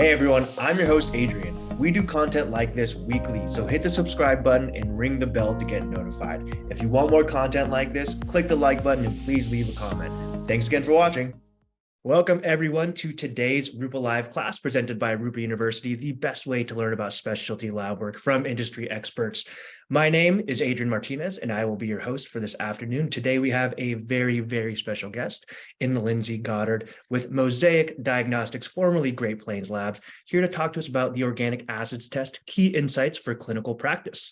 Hey everyone, I'm your host Adrian. We do content like this weekly, so hit the subscribe button and ring the bell to get notified. If you want more content like this, click the like button and please leave a comment. Thanks again for watching. Welcome everyone to today's Rupa Live class presented by Rupa University, the best way to learn about specialty lab work from industry experts. My name is Adrian Martinez and I will be your host for this afternoon. Today we have a very, very special guest in Lindsay Goddard with Mosaic Diagnostics, formerly Great Plains Labs, here to talk to us about the organic acids test, key insights for clinical practice.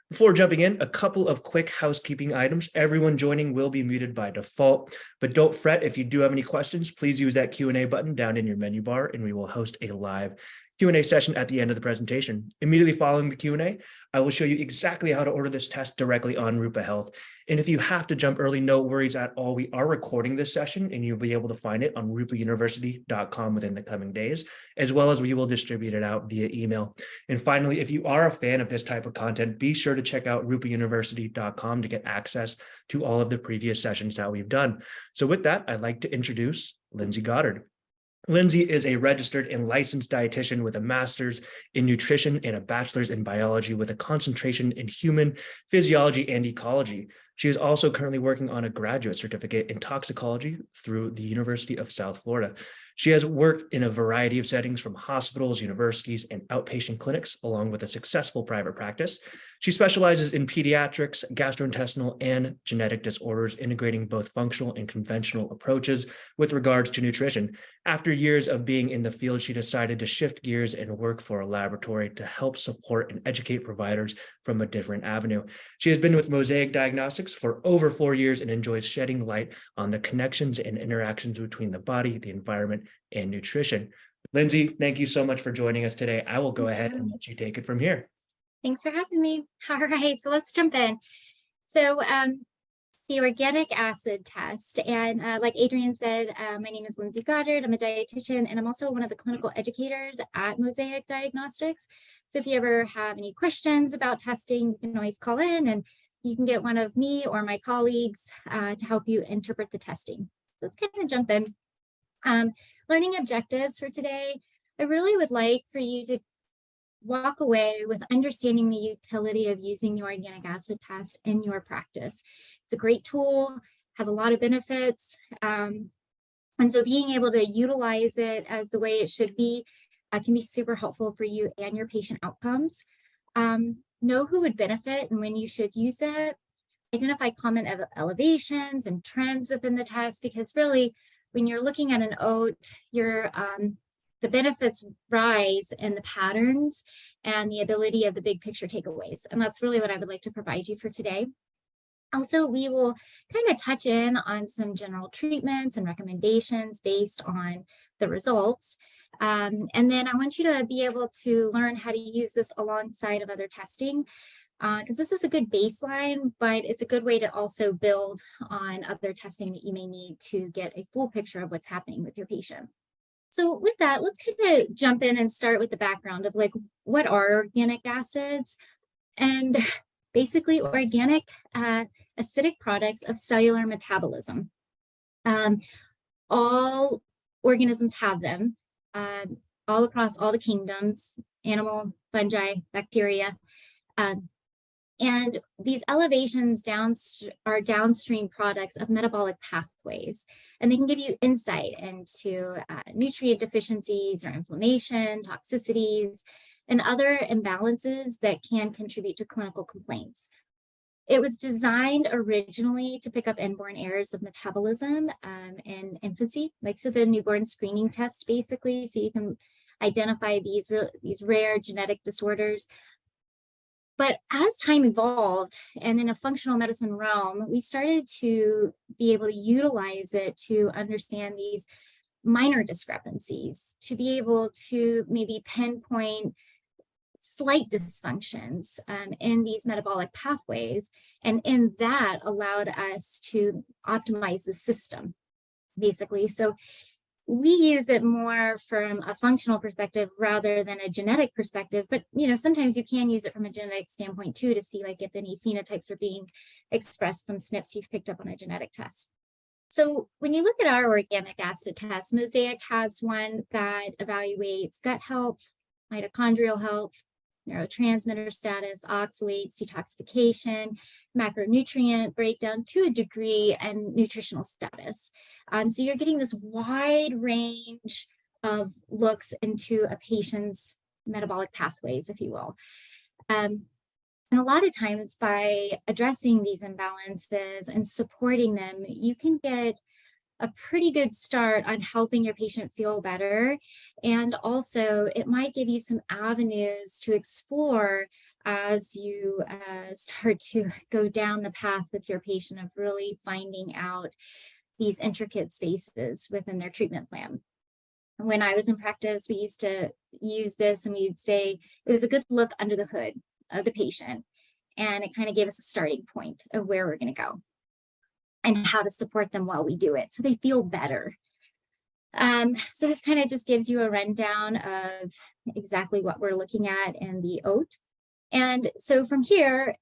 Before jumping in, a couple of quick housekeeping items. Everyone joining will be muted by default, but don't fret. If you do have any questions, please use that Q&A button down in your menu bar, and we will host a live Q&A session at the end of the presentation. Immediately following the Q&A, I will show you exactly how to order this test directly on Rupa Health. And if you have to jump early, no worries at all. We are recording this session and you'll be able to find it on rupauniversity.com within the coming days, as well as we will distribute it out via email. And finally, if you are a fan of this type of content, be sure to check out rupauniversity.com to get access to all of the previous sessions that we've done. So with that, I'd like to introduce Lindsay Goddard. Lindsay is a registered and licensed dietitian with a master's in nutrition and a bachelor's in biology with a concentration in human physiology and ecology. She is also currently working on a graduate certificate in toxicology through the University of South Florida. She has worked in a variety of settings from hospitals, universities, and outpatient clinics, along with a successful private practice. She specializes in pediatrics, gastrointestinal, and genetic disorders, integrating both functional and conventional approaches with regards to nutrition. After years of being in the field, she decided to shift gears and work for a laboratory to help support and educate providers from a different avenue. She has been with Mosaic Diagnostics for over 4 years and enjoys shedding light on the connections and interactions between the body, the environment, and nutrition. Lindsay, thank you so much for joining us today. I will go ahead and let you take it from here. Thanks for having me. All right, so let's jump in. So the organic acid test, and like Adrian said, my name is Lindsay Goddard. I'm a dietitian, and I'm also one of the clinical educators at Mosaic Diagnostics. So if you ever have any questions about testing, you can always call in, and you can get one of me or my colleagues to help you interpret the testing. Let's kind of jump in. Learning objectives for today, I really would like for you to walk away with understanding the utility of using the organic acid test in your practice. It's a great tool, has a lot of benefits, and so being able to utilize it as the way it should be can be super helpful for you and your patient outcomes. Know who would benefit and when you should use it. Identify common elevations and trends within the test, because really, when you're looking at an OAT, the benefits rise in the patterns and the ability of the big picture takeaways. And that's really what I would like to provide you for today. Also, we will kind of touch in on some general treatments and recommendations based on the results. And then I want you to be able to learn how to use this alongside of other testing, because this is a good baseline, but it's a good way to also build on other testing that you may need to get a full picture of what's happening with your patient. So with that, let's kind of jump in and start with the background of like, what are organic acids? And they're basically organic acidic products of cellular metabolism. All organisms have them, all across all the kingdoms, animal, fungi, bacteria. And these elevations are downstream products of metabolic pathways, and they can give you insight into nutrient deficiencies or inflammation, toxicities, and other imbalances that can contribute to clinical complaints. It was designed originally to pick up inborn errors of metabolism in infancy, like so the newborn screening test, basically, so you can identify these rare genetic disorders. But as time evolved and in a functional medicine realm, we started to be able to utilize it to understand these minor discrepancies, to be able to maybe pinpoint slight dysfunctions in these metabolic pathways. And in that allowed us to optimize the system, basically. So we use it more from a functional perspective rather than a genetic perspective, but sometimes you can use it from a genetic standpoint too, to see like if any phenotypes are being expressed from SNPs you've picked up on a genetic test. So when you look at our organic acid test, Mosaic has one that evaluates gut health, mitochondrial health, neurotransmitter status, oxalates, detoxification, macronutrient breakdown to a degree, and nutritional status. So you're getting this wide range of looks into a patient's metabolic pathways, if you will. And a lot of times by addressing these imbalances and supporting them, you can get a pretty good start on helping your patient feel better. And also it might give you some avenues to explore as you start to go down the path with your patient of really finding out these intricate spaces within their treatment plan. When I was in practice, we used to use this and we'd say it was a good look under the hood of the patient. And it kind of gave us a starting point of where we're going to go and how to support them while we do it so they feel better. So this kind of just gives you a rundown of exactly what we're looking at in the OAT. And so from here,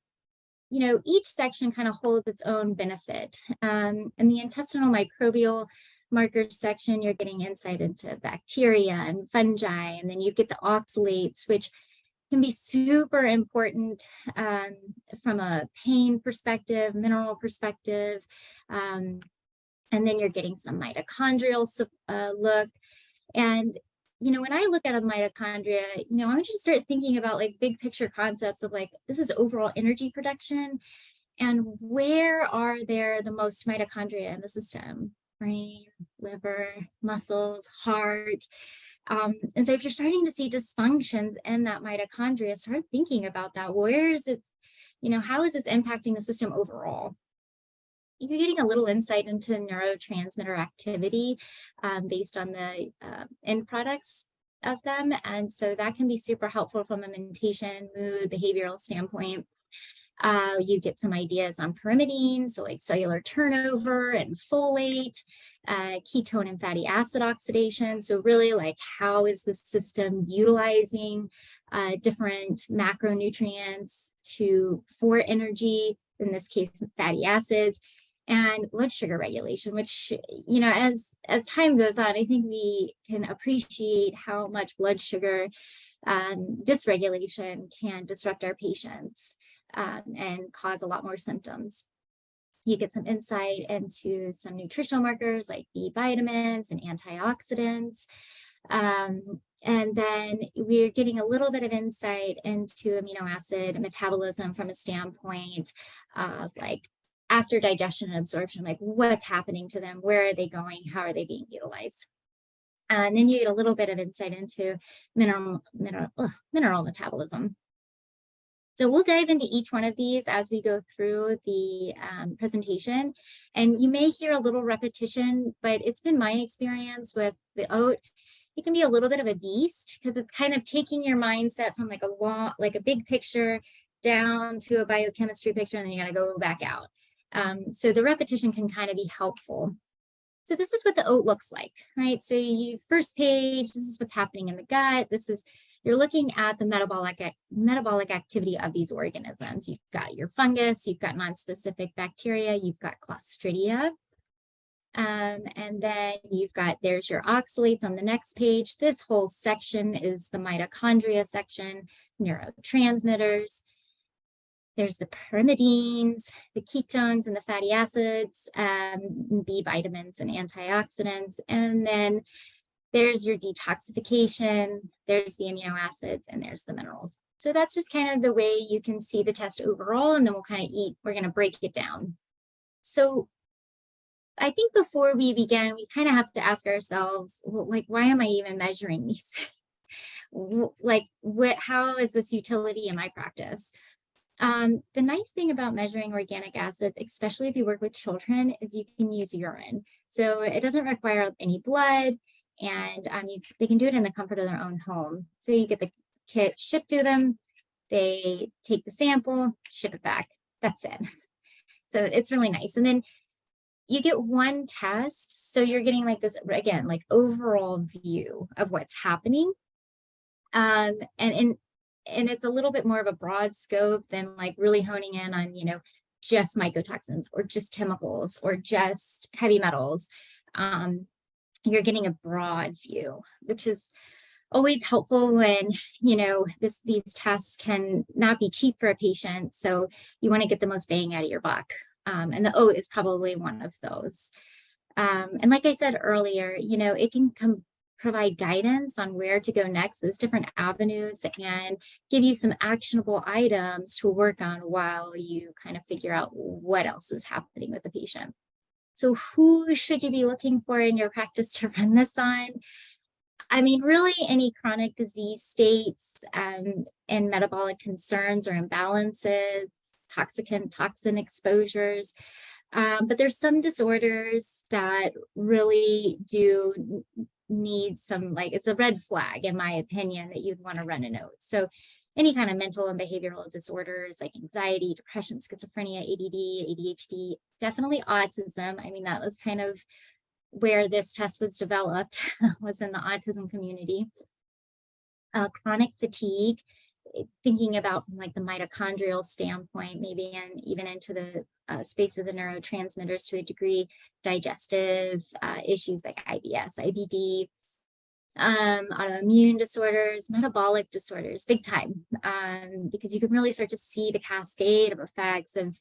each section kind of holds its own benefit. In the intestinal microbial markers section, you're getting insight into bacteria and fungi, and then you get the oxalates, which can be super important from a pain perspective, mineral perspective. And then you're getting some mitochondrial look. And, when I look at a mitochondria, I want you to start thinking about like big picture concepts of like, this is overall energy production. And where are there the most mitochondria in the system? Brain, liver, muscles, heart. And so if you're starting to see dysfunctions in that mitochondria, start thinking about that. Where is it, how is this impacting the system overall? You're getting a little insight into neurotransmitter activity based on the end products of them. And so that can be super helpful from a mentation, mood, behavioral standpoint. You get some ideas on pyrimidine, so like cellular turnover and folate, ketone and fatty acid oxidation. So really like how is the system utilizing different macronutrients for energy, in this case, fatty acids, and blood sugar regulation, which, as time goes on, I think we can appreciate how much blood sugar dysregulation can disrupt our patients and cause a lot more symptoms. You get some insight into some nutritional markers like B vitamins and antioxidants. And then we're getting a little bit of insight into amino acid metabolism from a standpoint of like after digestion and absorption, like what's happening to them, where are they going, how are they being utilized? And then you get a little bit of insight into mineral metabolism. So we'll dive into each one of these as we go through the presentation. And you may hear a little repetition, but it's been my experience with the OAT. It can be a little bit of a beast because it's kind of taking your mindset from like a big picture down to a biochemistry picture, and then you got to go back out. So the repetition can kind of be helpful. So this is what the OAT looks like, right? So first page, this is what's happening in the gut. You're looking at the metabolic activity of these organisms. You've got your fungus, you've got non-specific bacteria, you've got Clostridia. And then there's your oxalates on the next page. This whole section is the mitochondria section, neurotransmitters. There's the pyrimidines, the ketones and the fatty acids, B vitamins and antioxidants. And then there's your detoxification, there's the amino acids, and there's the minerals. So that's just kind of the way you can see the test overall, and then we're going to break it down. So I think before we begin, we kind of have to ask ourselves, well, like, why am I even measuring these? Like, how is this utility in my practice? The nice thing about measuring organic acids, especially if you work with children, is you can use urine. So it doesn't require any blood, and they can do it in the comfort of their own home. So you get the kit shipped to them, they take the sample, ship it back. That's it. So it's really nice. And then you get one test. So you're getting like this, again, like overall view of what's happening. And it's a little bit more of a broad scope than like really honing in on, just mycotoxins or just chemicals or just heavy metals. You're getting a broad view, which is always helpful when, these tests can not be cheap for a patient. So you want to get the most bang out of your buck. And the OAT is probably one of those. And like I said earlier, it can provide guidance on where to go next, those different avenues, and give you some actionable items to work on while you kind of figure out what else is happening with the patient. So who should you be looking for in your practice to run this on? I mean, really any chronic disease states and metabolic concerns or imbalances, toxin exposures. But there's some disorders that really do need some, it's a red flag, in my opinion, that you'd want to run a note. So any kind of mental and behavioral disorders like anxiety, depression, schizophrenia, ADD, ADHD, definitely autism. I mean, that was kind of where this test was developed, was in the autism community. Chronic fatigue, thinking about from like the mitochondrial standpoint, maybe and even into the space of the neurotransmitters to a degree, digestive issues like IBS, IBD, autoimmune disorders, metabolic disorders, big time, because you can really start to see the cascade of effects of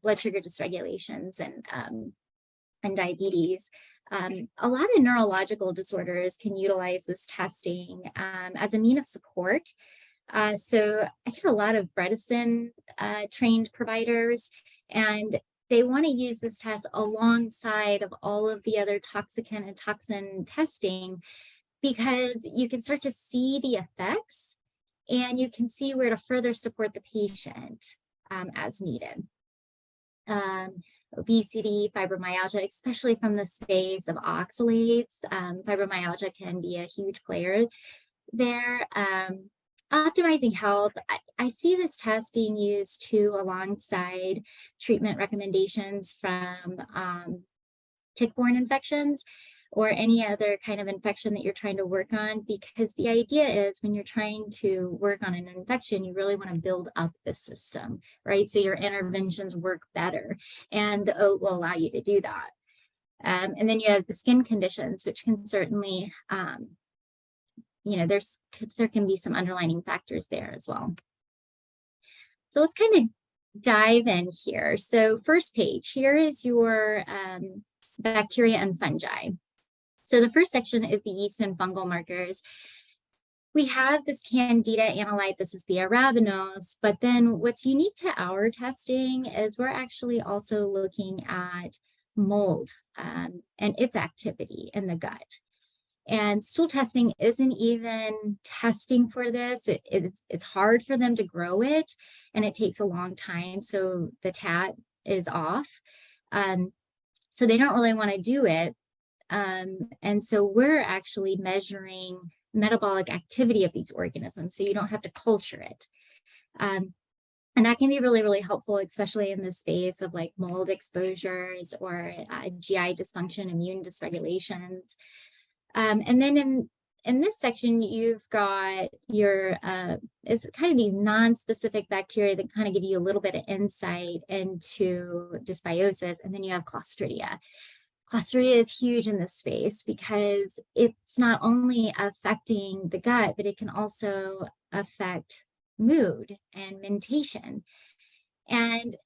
blood sugar dysregulations and diabetes. A lot of neurological disorders can utilize this testing as a means of support. So I get a lot of Bredesen trained providers, and they want to use this test alongside of all of the other toxicant and toxin testing, because you can start to see the effects and you can see where to further support the patient as needed. Obesity, fibromyalgia, especially from the space of oxalates. Fibromyalgia can be a huge player there. Optimizing health, I see this test being used too alongside treatment recommendations from tick-borne infections or any other kind of infection that you're trying to work on, because the idea is when you're trying to work on an infection, you really want to build up the system, right? So your interventions work better, and the OAT will allow you to do that. And then you have the skin conditions, which can certainly, there can be some underlying factors there as well. So let's kind of dive in here. So first page, here is your bacteria and fungi. So the first section is the yeast and fungal markers. We have this Candida analyte, this is the arabinose, but then what's unique to our testing is we're actually also looking at mold and its activity in the gut. And stool testing isn't even testing for this. It's hard for them to grow it, and it takes a long time. So the TAT is off. So they don't really want to do it. And so we're actually measuring metabolic activity of these organisms, so you don't have to culture it. And that can be really, really helpful, especially in the space of like mold exposures or GI dysfunction, immune dysregulations. And then in this section, you've got your, it's kind of these non-specific bacteria that kind of give you a little bit of insight into dysbiosis. And then you have Clostridia. Clostridia is huge in this space because it's not only affecting the gut, but it can also affect mood and mentation. And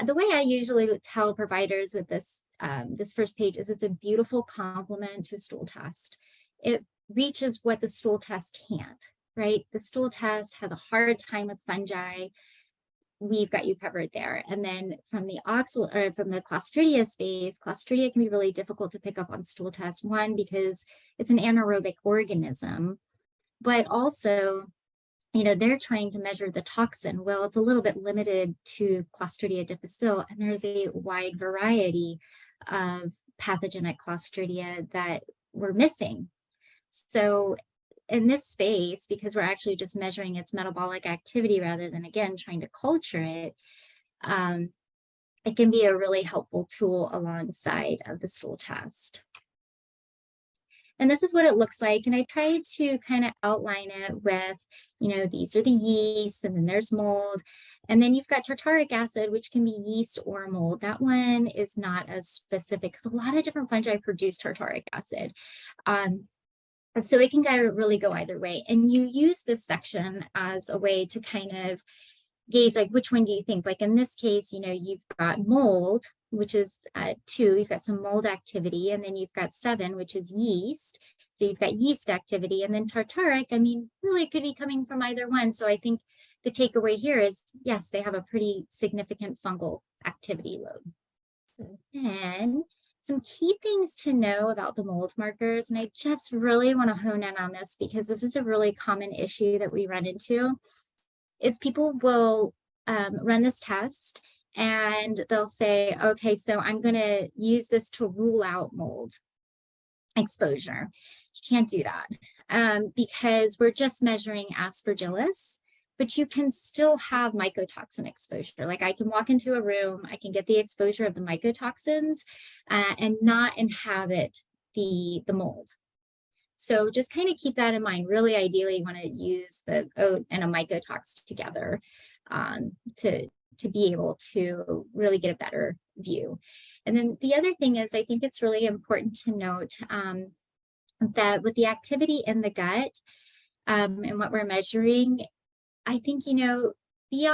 the way I usually tell providers with this first page is it's a beautiful complement to a stool test. It reaches what the stool test can't, right? The stool test has a hard time with fungi. We've got you covered there. And then from the Clostridia space, Clostridia can be really difficult to pick up on stool tests. One, because it's an anaerobic organism, but also, they're trying to measure the toxin. Well, it's a little bit limited to Clostridia difficile, and there's a wide variety of pathogenic Clostridia that we're missing. So in this space, because we're actually just measuring its metabolic activity rather than, again, trying to culture it, it can be a really helpful tool alongside of the stool test. And this is what it looks like. And I tried to kind of outline it with, these are the yeast, and then there's mold. And then you've got tartaric acid, which can be yeast or mold. That one is not as specific because a lot of different fungi produce tartaric acid. So it can really go either way. And you use this section as a way to kind of gauge, like, which one do you think? Like in this case, you've got mold, which is 2, you've got some mold activity, and then you've got 7, which is yeast. So you've got yeast activity, and then tartaric, really it could be coming from either one. So I think the takeaway here is, yes, they have a pretty significant fungal activity load. So then some key things to know about the mold markers, and I just really want to hone in on this because this is a really common issue that we run into, is people will run this test and they'll say, okay, so I'm going to use this to rule out mold exposure. You can't do that because we're just measuring Aspergillus, but you can still have mycotoxin exposure. Like I can walk into a room, I can get the exposure of the mycotoxins and not inhabit the mold. So just kind of keep that in mind. Really, ideally, you want to use the OAT and a mycotox together to be able to really get a better view. And then the other thing is, I think it's really important to note that with the activity in the gut and what we're measuring, I think, be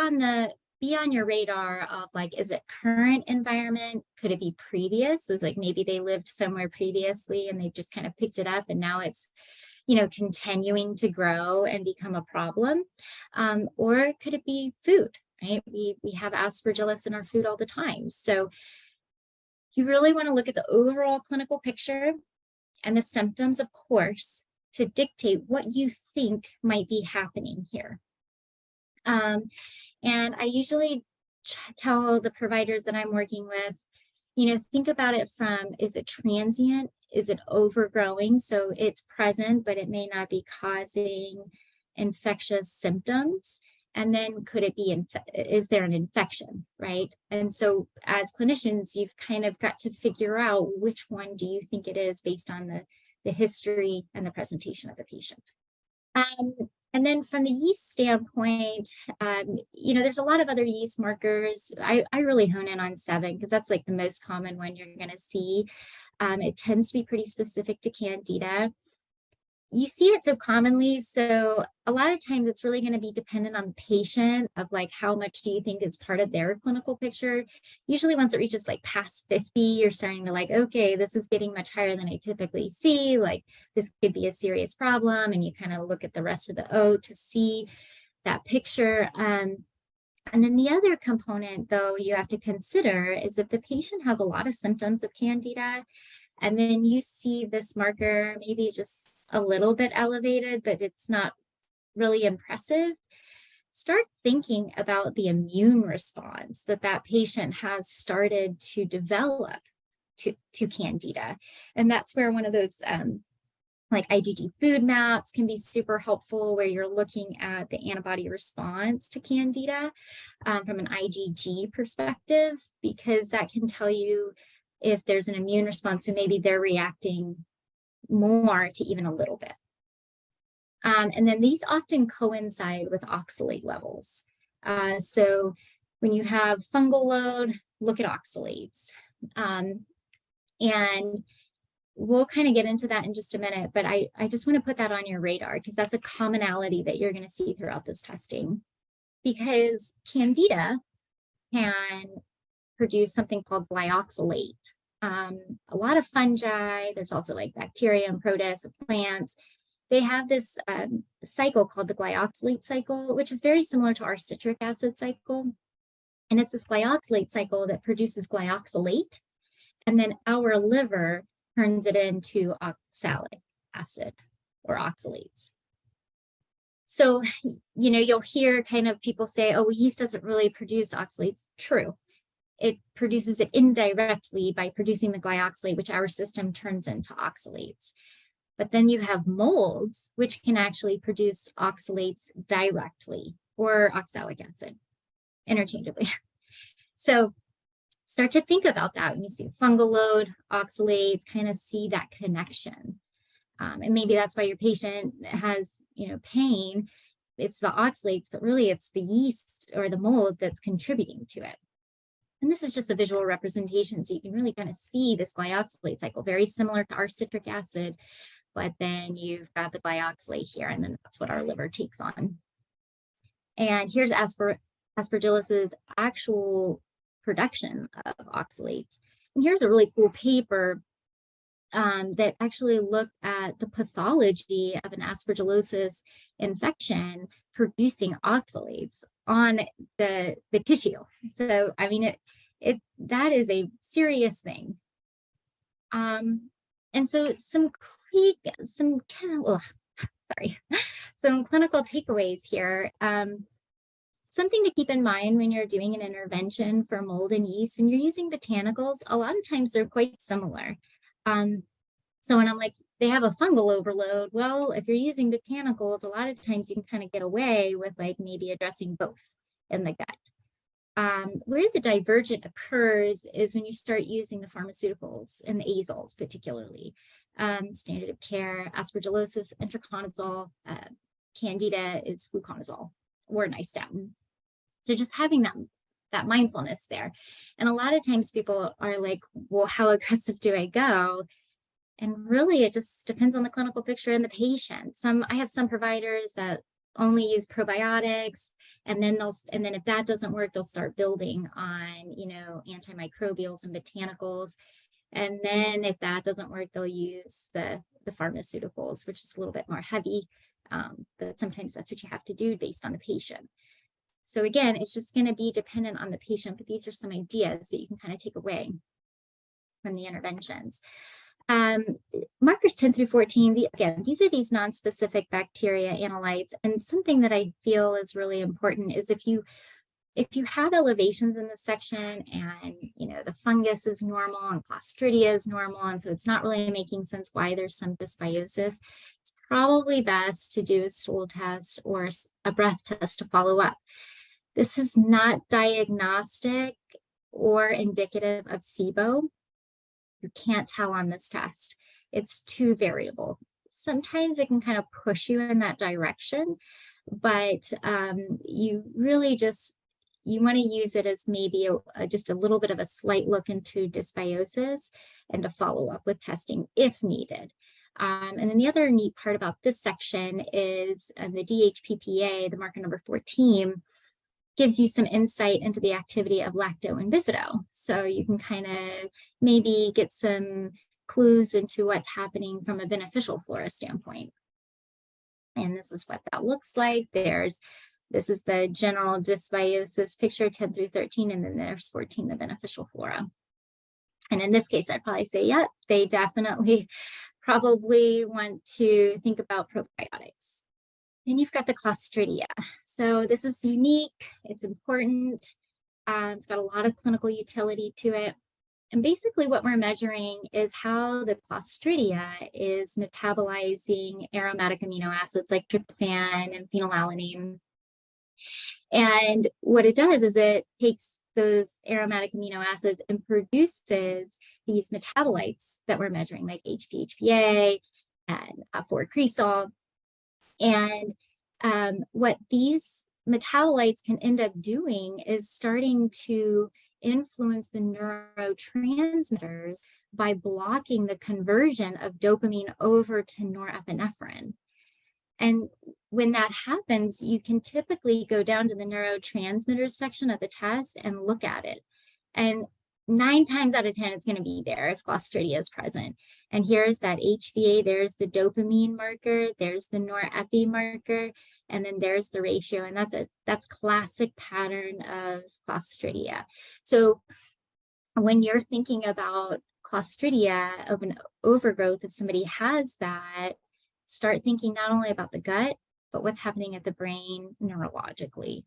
on your radar of like, is it current environment? Could it be previous? So it's like maybe they lived somewhere previously and they just kind of picked it up and now it's, continuing to grow and become a problem. Or could it be food, right? We have Aspergillus in our food all the time. So you really want to look at the overall clinical picture and the symptoms, of course, to dictate what you think might be happening here. And I usually tell the providers that I'm working with, think about it from, is it transient? Is it overgrowing? So it's present, but it may not be causing infectious symptoms. And then could it be, is there an infection, right? And so as clinicians, you've kind of got to figure out which one do you think it is based on the history and the presentation of the patient. And then from the yeast standpoint, there's a lot of other yeast markers. I really hone in on 7 because that's like the most common one you're going to see. It tends to be pretty specific to Candida. You see it so commonly, so a lot of times it's really going to be dependent on the patient of like how much do you think is part of their clinical picture. Usually once it reaches like past 50, you're starting to like, okay, this is getting much higher than I typically see, like this could be a serious problem, and you kind of look at the rest of the O to see that picture. And then the other component, though, you have to consider is if the patient has a lot of symptoms of Candida, and then you see this marker, maybe just a little bit elevated, but it's not really impressive, start thinking about the immune response that patient has started to develop to Candida. And that's where one of those like IgG food maps can be super helpful, where you're looking at the antibody response to Candida from an IgG perspective, because that can tell you if there's an immune response, so maybe they're reacting more to even a little bit. And then these often coincide with oxalate levels. So when you have fungal load, look at oxalates. And we'll kind of get into that in just a minute, but I just want to put that on your radar because that's a commonality that you're going to see throughout this testing. Because Candida can produce something called glyoxalate. A lot of fungi, there's also like bacteria and protists, plants, they have this cycle called the glyoxalate cycle, which is very similar to our citric acid cycle. And it's this glyoxalate cycle that produces glyoxalate, and then our liver turns it into oxalic acid or oxalates. So, you'll hear kind of people say, oh, yeast doesn't really produce oxalates. True. It produces it indirectly by producing the glyoxalate, which our system turns into oxalates. But then you have molds, which can actually produce oxalates directly, or oxalic acid interchangeably. So start to think about that when you see fungal load, oxalates, kind of see that connection. And maybe that's why your patient has, pain. It's the oxalates, but really it's the yeast or the mold that's contributing to it. And this is just a visual representation, so you can really kind of see this glyoxylate cycle, very similar to our citric acid, but then you've got the glyoxylate here, and then that's what our liver takes on. And here's Aspergillus's actual production of oxalates. And here's a really cool paper that actually looked at the pathology of an aspergillosis infection producing oxalates on the tissue. So, I mean, that is a serious thing. And so some clinical takeaways here. Something to keep in mind when you're doing an intervention for mold and yeast, when you're using botanicals, a lot of times they're quite similar. So when I'm like, they have a fungal overload, well, if you're using botanicals, a lot of times you can kind of get away with like maybe addressing both in the gut. Where the divergent occurs is when you start using the pharmaceuticals and the azoles particularly. Standard of care, aspergillosis, itraconazole, candida is fluconazole or nystatin. So just having that mindfulness there. And a lot of times people are like, well, how aggressive do I go? And really, it just depends on the clinical picture and the patient. I have some providers that only use probiotics, and then if that doesn't work, they'll start building on, antimicrobials and botanicals. And then if that doesn't work, they'll use the pharmaceuticals, which is a little bit more heavy. But sometimes that's what you have to do based on the patient. So again, it's just going to be dependent on the patient, but these are some ideas that you can kind of take away from the interventions. Markers 10 through 14, again, these are these non-specific bacteria analytes. And something that I feel is really important is if you have elevations in this section and, the fungus is normal and Clostridia is normal, and so it's not really making sense why there's some dysbiosis, it's probably best to do a stool test or a breath test to follow up. This is not diagnostic or indicative of SIBO. You can't tell on this test. It's too variable. Sometimes it can kind of push you in that direction, but you really you want to use it as maybe just a little bit of a slight look into dysbiosis and to follow up with testing if needed. And then the other neat part about this section is the DHPPA, the marker number 14, gives you some insight into the activity of lacto and bifido. So you can kind of maybe get some clues into what's happening from a beneficial flora standpoint. And this is what that looks like. This is the general dysbiosis picture, 10 through 13, and then there's 14, the beneficial flora. And in this case, I'd probably say, yeah, they definitely probably want to think about probiotics. Then you've got the Clostridia. So this is unique, it's important, it's got a lot of clinical utility to it. And basically what we're measuring is how the Clostridia is metabolizing aromatic amino acids like tryptophan and phenylalanine. And what it does is it takes those aromatic amino acids and produces these metabolites that we're measuring, like HPHPA and 4-cresol. And what these metabolites can end up doing is starting to influence the neurotransmitters by blocking the conversion of dopamine over to norepinephrine. And when that happens, you can typically go down to the neurotransmitters section of the test and look at it. And 9 times out of 10, it's going to be there if Clostridia is present. And here's that HVA, there's the dopamine marker, there's the norepi marker, and then there's the ratio. And that's classic pattern of Clostridia. So when you're thinking about Clostridia of an overgrowth, if somebody has that, start thinking not only about the gut, but what's happening at the brain neurologically.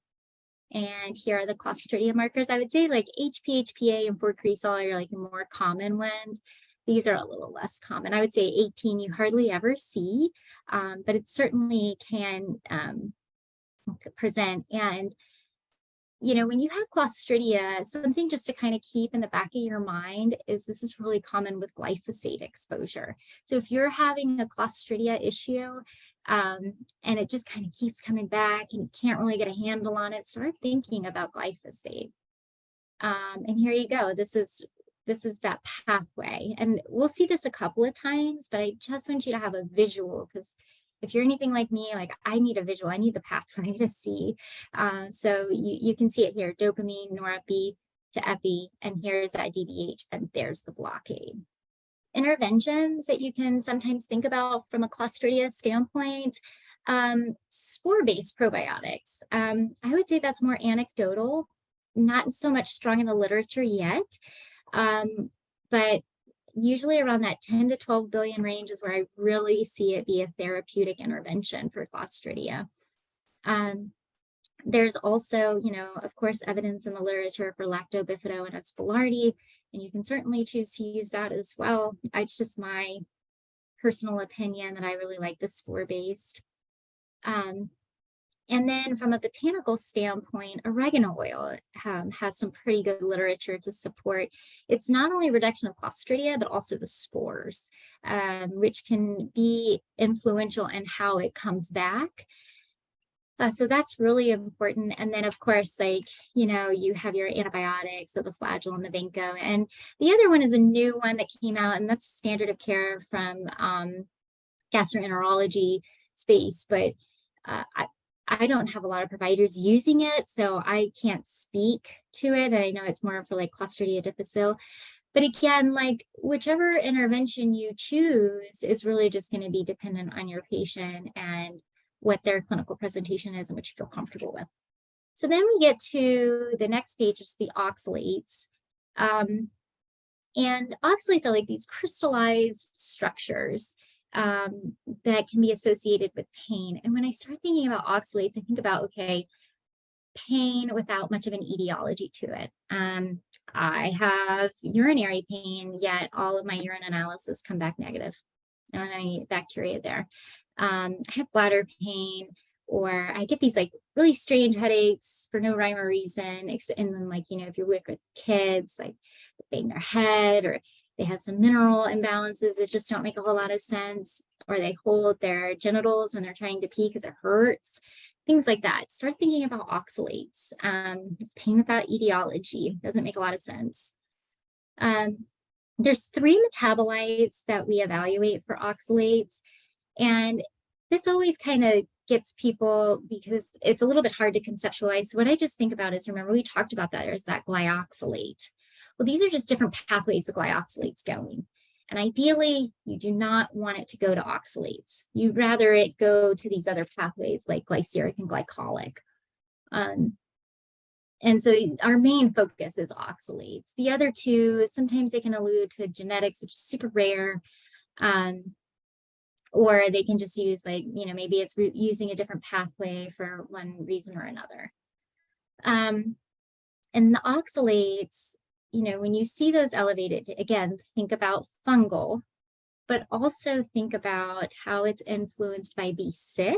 And here are the Clostridia markers. I would say like HPHPA and 4-cresol are like more common ones. These are a little less common. I would say 18 you hardly ever see, but it certainly can present. And when you have Clostridia, something just to kind of keep in the back of your mind is this is really common with glyphosate exposure. So if you're having a Clostridia issue and it just kind of keeps coming back and you can't really get a handle on it, start thinking about glyphosate. And here you go. This is that pathway. And we'll see this a couple of times, but I just want you to have a visual, because if you're anything like me, like I need a visual, I need the pathway to see. So you can see it here, dopamine, norepinephrine to epi, and here's that DBH, and there's the blockade. Interventions that you can sometimes think about from a Clostridia standpoint, spore-based probiotics. I would say that's more anecdotal, not so much strong in the literature yet, but usually around that 10 to 12 billion range is where I really see it be a therapeutic intervention for Clostridia. There's also, of course, evidence in the literature for lactobifido and Aspergillosis, and you can certainly choose to use that as well. It's just my personal opinion that I really like the spore-based. And then from a botanical standpoint, oregano oil has some pretty good literature to support. It's not only reduction of Clostridia, but also the spores, which can be influential in how it comes back. So that's really important. And then, of course, you have your antibiotics, so the Flagyl and the Vinco. And the other one is a new one that came out, and that's standard of care from gastroenterology space. But I don't have a lot of providers using it, so I can't speak to it. And I know it's more for like Clostridia difficile. But again, whichever intervention you choose is really just going to be dependent on your patient and what their clinical presentation is and what you feel comfortable with. So then we get to the next page, which is the oxalates. And oxalates are like these crystallized structures that can be associated with pain. And when I start thinking about oxalates, I think about, okay, pain without much of an etiology to it. I have urinary pain, yet all of my urine analysis come back negative. I don't have any bacteria there. I have bladder pain, or I get these really strange headaches for no rhyme or reason. And then if you're with kids, they bang their head, or they have some mineral imbalances that just don't make a whole lot of sense, or they hold their genitals when they're trying to pee because it hurts, things like that. Start thinking about oxalates. It's pain without etiology, doesn't make a lot of sense. There's 3 metabolites that we evaluate for oxalates, and this always kind of gets people because it's a little bit hard to conceptualize. So what I just think about is, remember we talked about that, there's that glyoxalate. Well, these are just different pathways the glyoxalate's going. And ideally, you do not want it to go to oxalates. You'd rather it go to these other pathways like glyceric and glycolic. And so our main focus is oxalates. The other 2, sometimes they can allude to genetics, which is super rare. Or they can just use maybe it's using a different pathway for one reason or another. And the oxalates, when you see those elevated, again, think about fungal, but also think about how it's influenced by B6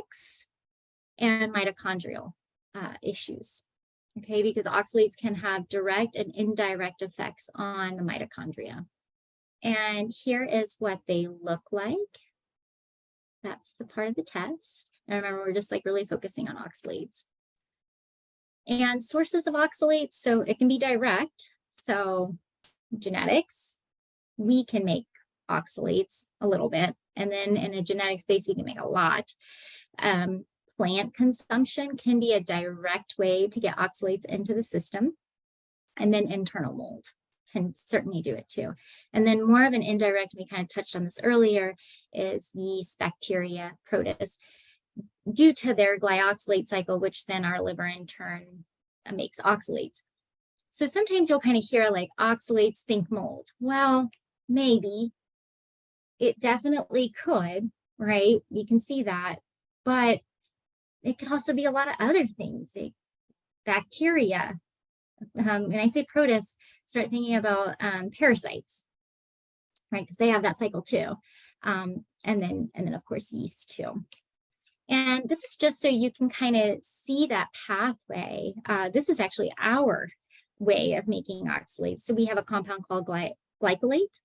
and mitochondrial issues, okay? Because oxalates can have direct and indirect effects on the mitochondria. And here is what they look like. That's the part of the test. And remember, we're just really focusing on oxalates. And sources of oxalates, so it can be direct. So genetics, we can make oxalates a little bit. And then in a genetic space, we can make a lot. Plant consumption can be a direct way to get oxalates into the system. And then internal mold can certainly do it too. And then more of an indirect, we kind of touched on this earlier, is yeast, bacteria, protists, due to their glyoxylate cycle, which then our liver in turn makes oxalates. So sometimes you'll kind of hear oxalates, think mold. Well, maybe it definitely could, right? We can see that, but it could also be a lot of other things, like bacteria. When I say protists, start thinking about parasites, right? Because they have that cycle too. And then of course yeast too. And this is just so you can kind of see that pathway. This is actually our way of making oxalates. So we have a compound called glycolate.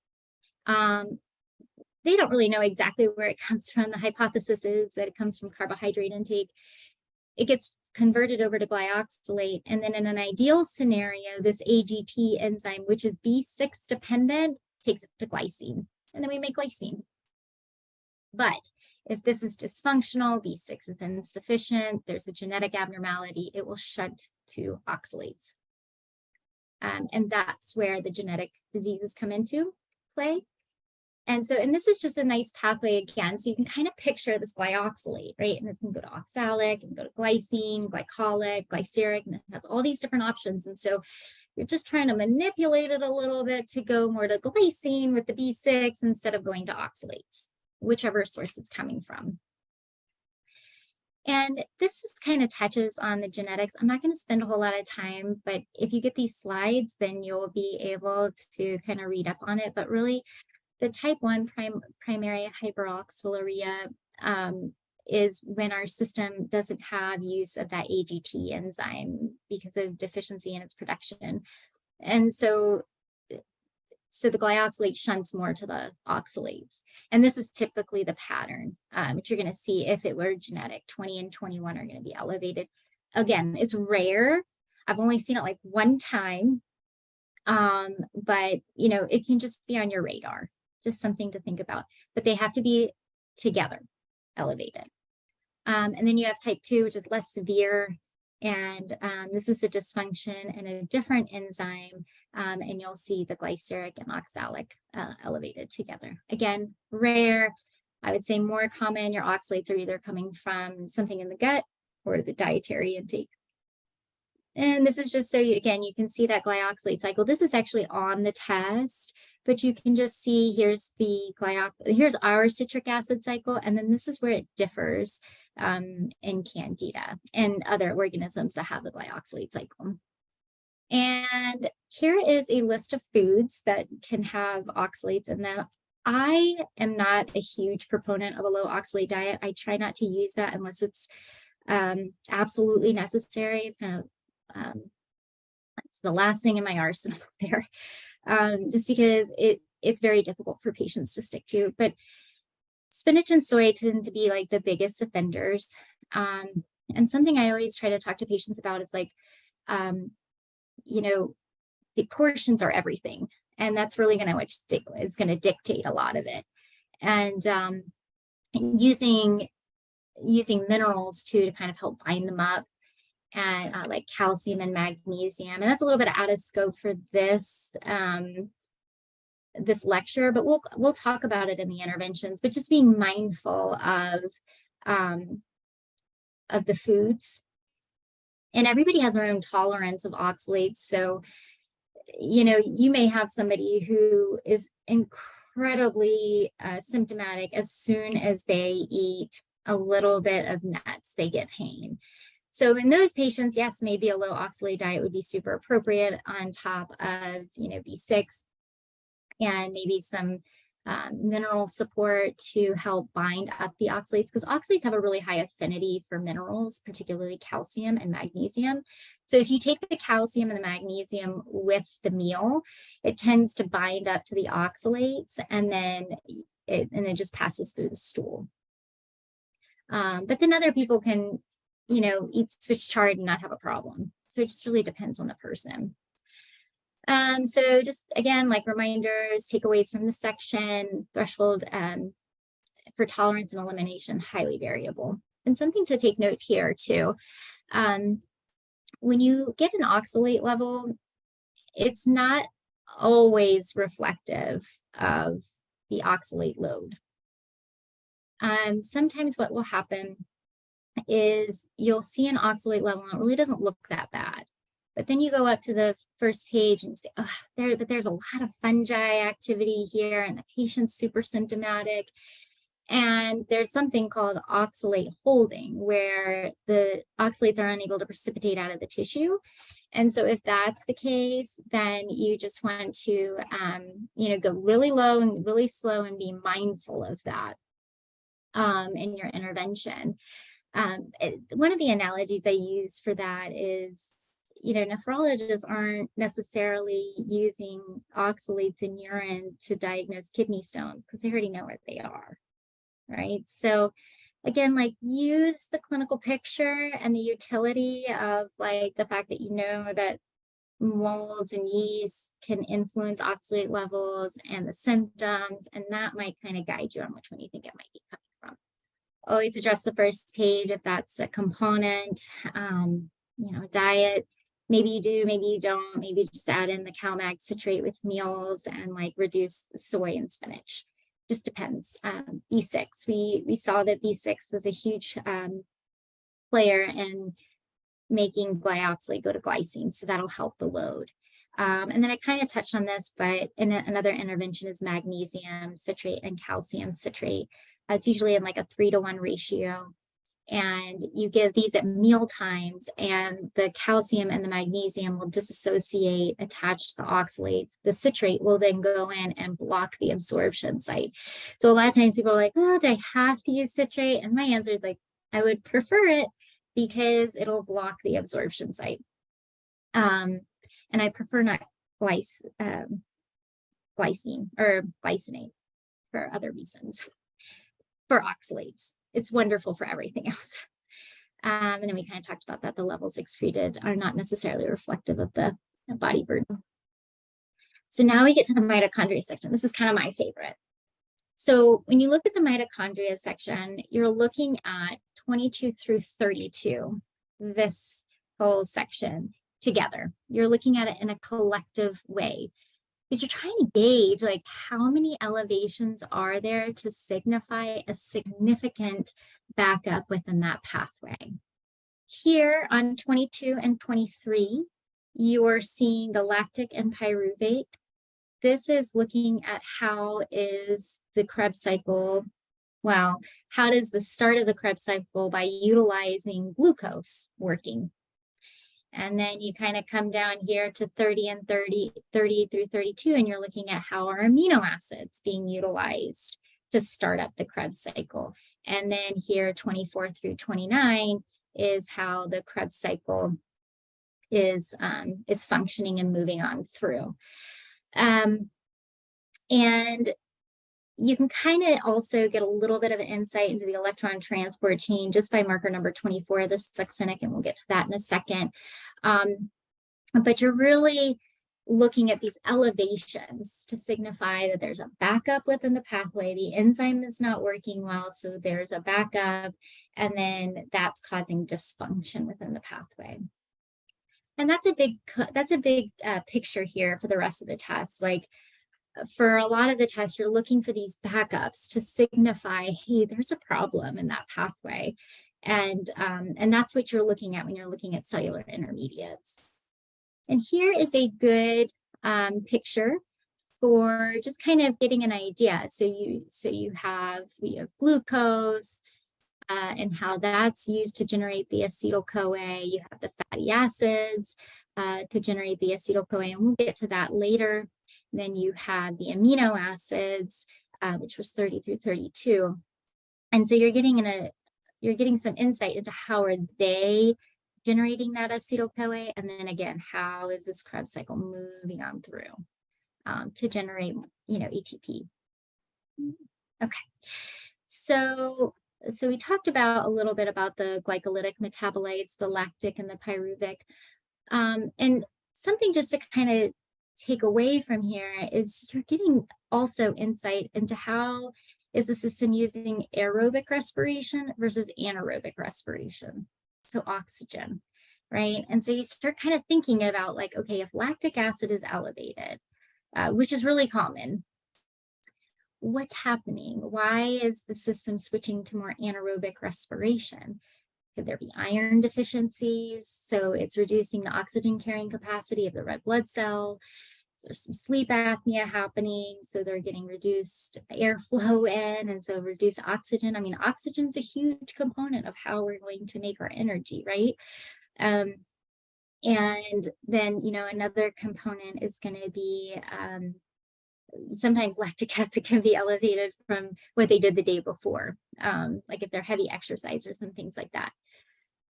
They don't really know exactly where it comes from. The hypothesis is that it comes from carbohydrate intake. It gets converted over to glyoxylate. And then in an ideal scenario, this AGT enzyme, which is B6 dependent, takes it to glycine. And then we make glycine. But if this is dysfunctional, B6 is insufficient, there's a genetic abnormality, it will shunt to oxalates. And that's where the genetic diseases come into play. And this is just a nice pathway again. So you can kind of picture this glyoxylate, right? And it can go to oxalic, and go to glycine, glycolic, glyceric, and it has all these different options. And so you're just trying to manipulate it a little bit to go more to glycine with the B6 instead of going to oxalates, whichever source it's coming from. And this just kind of touches on the genetics. I'm not going to spend a whole lot of time, but if you get these slides, then you'll be able to kind of read up on it. But really, the type 1 primary hyperoxaluria is when our system doesn't have use of that AGT enzyme because of deficiency in its production. And so the glyoxylate shunts more to the oxalates. And this is typically the pattern, which you're going to see if it were genetic. 20 and 21 are going to be elevated. Again, it's rare. I've only seen it like one time, but it can just be on your radar, just something to think about. But they have to be together, elevated. And then you have type 2, which is less severe. And this is a dysfunction and a different enzyme. And you'll see the glyceric and oxalic elevated together. Again, rare. I would say more common. Your oxalates are either coming from something in the gut or the dietary intake. And this is just so you can see that glyoxylate cycle. this is actually on the test, but you can just see here's our citric acid cycle, and then this is where it differs in Candida and other organisms that have the glyoxylate cycle. And here is a list of foods that can have oxalates in them. I am not a huge proponent of a low oxalate diet. I try not to use that unless it's absolutely necessary. It's kind of it's the last thing in my arsenal there, just because it's very difficult for patients to stick to. But spinach and soy tend to be like the biggest offenders. And something I always try to talk to patients about is like, the portions are everything. And that's really going to dictate a lot of it. And using minerals too to kind of help bind them up, and like calcium and magnesium. And that's a little bit out of scope for this this lecture, but we'll talk about it in the interventions. But just being mindful of the foods. And everybody has their own tolerance of oxalates. So, you may have somebody who is incredibly symptomatic. As soon as they eat a little bit of nuts, they get pain. So in those patients, yes, maybe a low oxalate diet would be super appropriate on top of, B6 and maybe some mineral support to help bind up the oxalates, because oxalates have a really high affinity for minerals, particularly calcium and magnesium. So if you take the calcium and the magnesium with the meal, it tends to bind up to the oxalates, and then it just passes through the stool. But then other people can, eat Swiss chard and not have a problem. So it just really depends on the person. So just again, like reminders, takeaways from the section, threshold for tolerance and elimination, highly variable. And something to take note here too, when you get an oxalate level, it's not always reflective of the oxalate load. Sometimes what will happen is you'll see an oxalate level and it really doesn't look that bad. But then you go up to the first page and you say, oh, there's a lot of fungi activity here and the patient's super symptomatic. And there's something called oxalate holding, where the oxalates are unable to precipitate out of the tissue. And so if that's the case, then you just want to, go really low and really slow and be mindful of that in your intervention. One of the analogies I use for that is, nephrologists aren't necessarily using oxalates in urine to diagnose kidney stones because they already know where they are, right? So again, like, use the clinical picture and the utility of like the fact that that molds and yeast can influence oxalate levels and the symptoms, and that might kind of guide you on which one you think it might be coming from. Always address the first page if that's a component. Diet, maybe you do, maybe you don't, maybe just add in the CalMag citrate with meals and like reduce soy and spinach. Just depends. B6, we saw that B6 was a huge player in making glyoxylate go to glycine, so that'll help the load. And then I kind of touched on this, but another intervention is magnesium citrate and calcium citrate. It's usually in like a 3-to-1 ratio. And you give these at meal times, and the calcium and the magnesium will disassociate attached to the oxalates. The citrate will then go in and block the absorption site. So a lot of times people are like, oh, do I have to use citrate? And my answer is like, I would prefer it because it'll block the absorption site. And I prefer not glycine or glycinate for other reasons. For oxalates, it's wonderful for everything else. And then we kind of talked about that. The levels excreted are not necessarily reflective of the body burden. So now we get to the mitochondria section. This is kind of my favorite. So when you look at the mitochondria section, you're looking at 22 through 32, this whole section together. You're looking at it in a collective way, because you're trying to gauge like how many elevations are there to signify a significant backup within that pathway. Here on 22 and 23, you're seeing the lactic and pyruvate. This is looking at how is the Krebs cycle, how does the start of the Krebs cycle by utilizing glucose working? And then you kind of come down here to 30 through 32, and you're looking at how are amino acids being utilized to start up the Krebs cycle. And then here, 24 through 29, is how the Krebs cycle is functioning and moving on through. And you can kind of also get a little bit of an insight into the electron transport chain just by marker number 24, the succinic, and we'll get to that in a second. But you're really looking at these elevations to signify that there's a backup within the pathway. The enzyme is not working well, so there's a backup, and then that's causing dysfunction within the pathway. And that's a big picture here for the rest of the test. Like, for a lot of the tests, you're looking for these backups to signify, hey, there's a problem in that pathway. And that's what you're looking at when you're looking at cellular intermediates. And here is a good picture for just kind of getting an idea. So you have glucose and how that's used to generate the acetyl-CoA. You have the fatty acids to generate the acetyl-CoA, and we'll get to that later. Then you have the amino acids, which was 30 through 32. And so you're getting some insight into how are they generating that acetyl-CoA, and then again, how is this Krebs cycle moving on through to generate, ATP. Okay, so we talked about a little bit about the glycolytic metabolites, the lactic and the pyruvic, and something just to kind of take away from here is you're getting also insight into how is the system using aerobic respiration versus anaerobic respiration, so oxygen, right? And so you start kind of thinking about like, okay, if lactic acid is elevated, which is really common, what's happening? Why is the system switching to more anaerobic respiration? Could there be iron deficiencies? So it's reducing the oxygen carrying capacity of the red blood cell. There's some sleep apnea happening, so they're getting reduced airflow in, and so reduced oxygen. I mean, oxygen's a huge component of how we're going to make our energy, right? And then, another component is going to be sometimes lactic acid can be elevated from what they did the day before, like if they're heavy exercisers and things like that.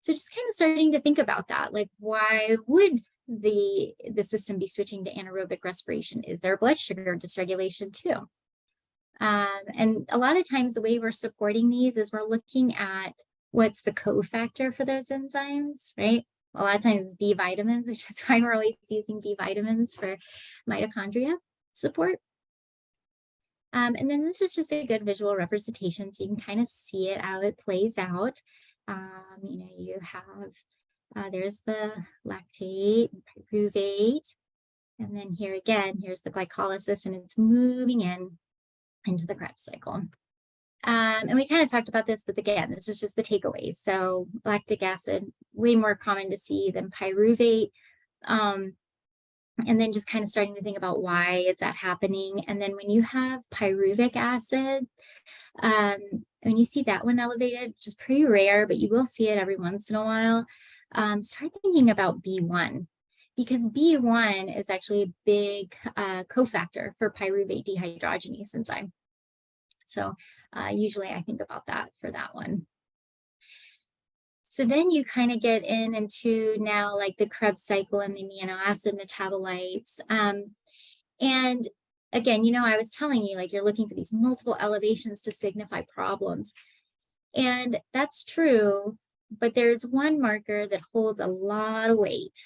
So just kind of starting to think about that, like why would the system be switching to anaerobic respiration? Is there blood sugar dysregulation too? And a lot of times the way we're supporting these is we're looking at what's the cofactor for those enzymes, right? A lot of times it's B vitamins, which is why we're always using B vitamins for mitochondria support. And then this is just a good visual representation, so you can kind of see it how it plays out. You have, there's the lactate, pyruvate, and then here again, here's the glycolysis, and it's moving into the Krebs cycle. And we kind of talked about this, but again, this is just the takeaways. So lactic acid, way more common to see than pyruvate. And then just kind of starting to think about why is that happening. And then when you have pyruvic acid, when you see that one elevated, which is pretty rare, but you will see it every once in a while, start thinking about B1, because B1 is actually a big cofactor for pyruvate dehydrogenase enzyme. So usually I think about that for that one. So then you kind of get into now like the Krebs cycle and the amino acid metabolites. And again, I was telling you, like, you're looking for these multiple elevations to signify problems. And that's true, but there's one marker that holds a lot of weight,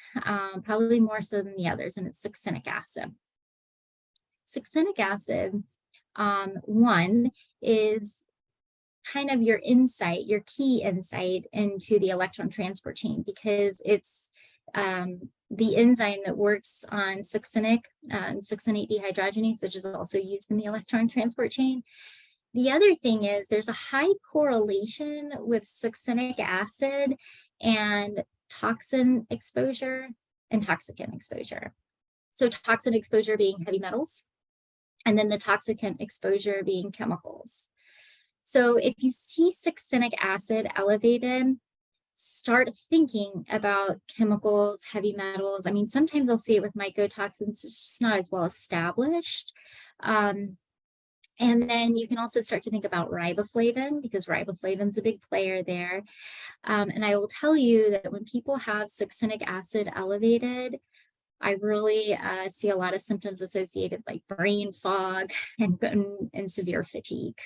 probably more so than the others, and it's succinic acid. Succinic acid, one, is kind of your insight, your key insight into the electron transport chain, because it's the enzyme that works on succinate dehydrogenase, which is also used in the electron transport chain. The other thing is there's a high correlation with succinic acid and toxin exposure and toxicant exposure. So toxin exposure being heavy metals, and then the toxicant exposure being chemicals. So if you see succinic acid elevated, start thinking about chemicals, heavy metals. I mean, sometimes I'll see it with mycotoxins, it's just not as well established. And then you can also start to think about riboflavin, because riboflavin's a big player there. And I will tell you that when people have succinic acid elevated, I really see a lot of symptoms associated like brain fog and severe fatigue.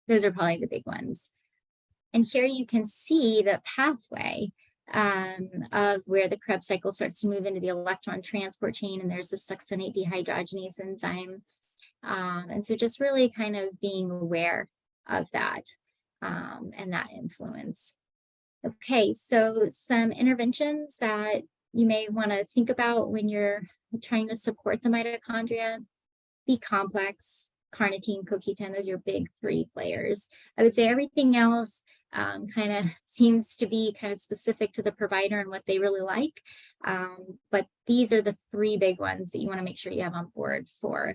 Those are probably the big ones. And here you can see the pathway of where the Krebs cycle starts to move into the electron transport chain, and there's the succinate dehydrogenase enzyme. And so just really kind of being aware of that and that influence. Okay, so some interventions that you may want to think about when you're trying to support the mitochondria: B complex, carnitine, CoQ10, those are your big three players. I would say everything else kind of seems to be kind of specific to the provider and what they really like. But these are the three big ones that you want to make sure you have on board for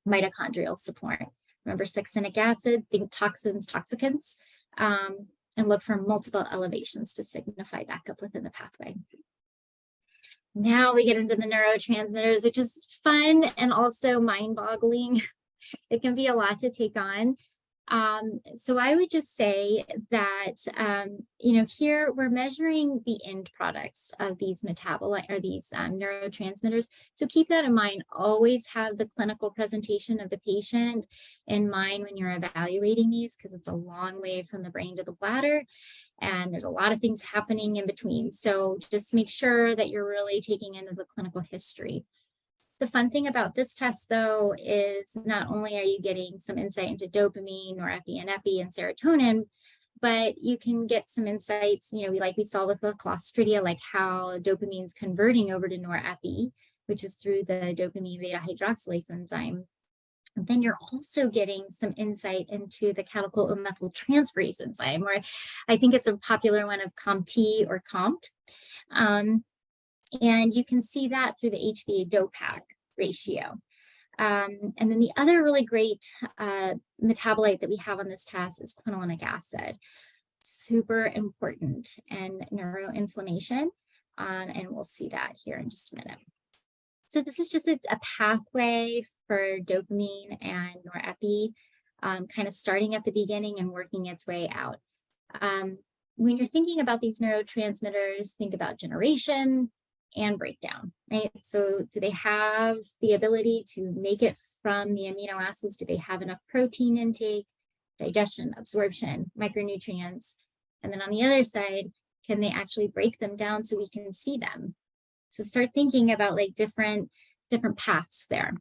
mitochondrial support. Remember, succinic acid, think toxins, toxicants, and look for multiple elevations to signify backup within the pathway. Now we get into the neurotransmitters, which is fun and also mind-boggling. It can be a lot to take on. So I would just say that, here we're measuring the end products of these metabolites or these neurotransmitters. So keep that in mind. Always have the clinical presentation of the patient in mind when you're evaluating these, because it's a long way from the brain to the bladder. And there's a lot of things happening in between. So just make sure that you're really taking into the clinical history. The fun thing about this test, though, is not only are you getting some insight into dopamine, norepi and serotonin, but you can get some insights, like we saw with the Clostridia, like how dopamine's converting over to norepi, which is through the dopamine beta hydroxylase enzyme. And then you're also getting some insight into the catechol methyltransferase enzyme, or I think it's a popular one of COMT or COMT. And you can see that through the HVA DOPAC ratio. And then the other really great metabolite that we have on this test is quinolinic acid. Super important in neuroinflammation. And we'll see that here in just a minute. So this is just a pathway for dopamine and norepi, kind of starting at the beginning and working its way out. When you're thinking about these neurotransmitters, think about generation and breakdown, right? So do they have the ability to make it from the amino acids? Do they have enough protein intake, digestion, absorption, micronutrients? And then on the other side, can they actually break them down so we can see them? So start thinking about like different paths there.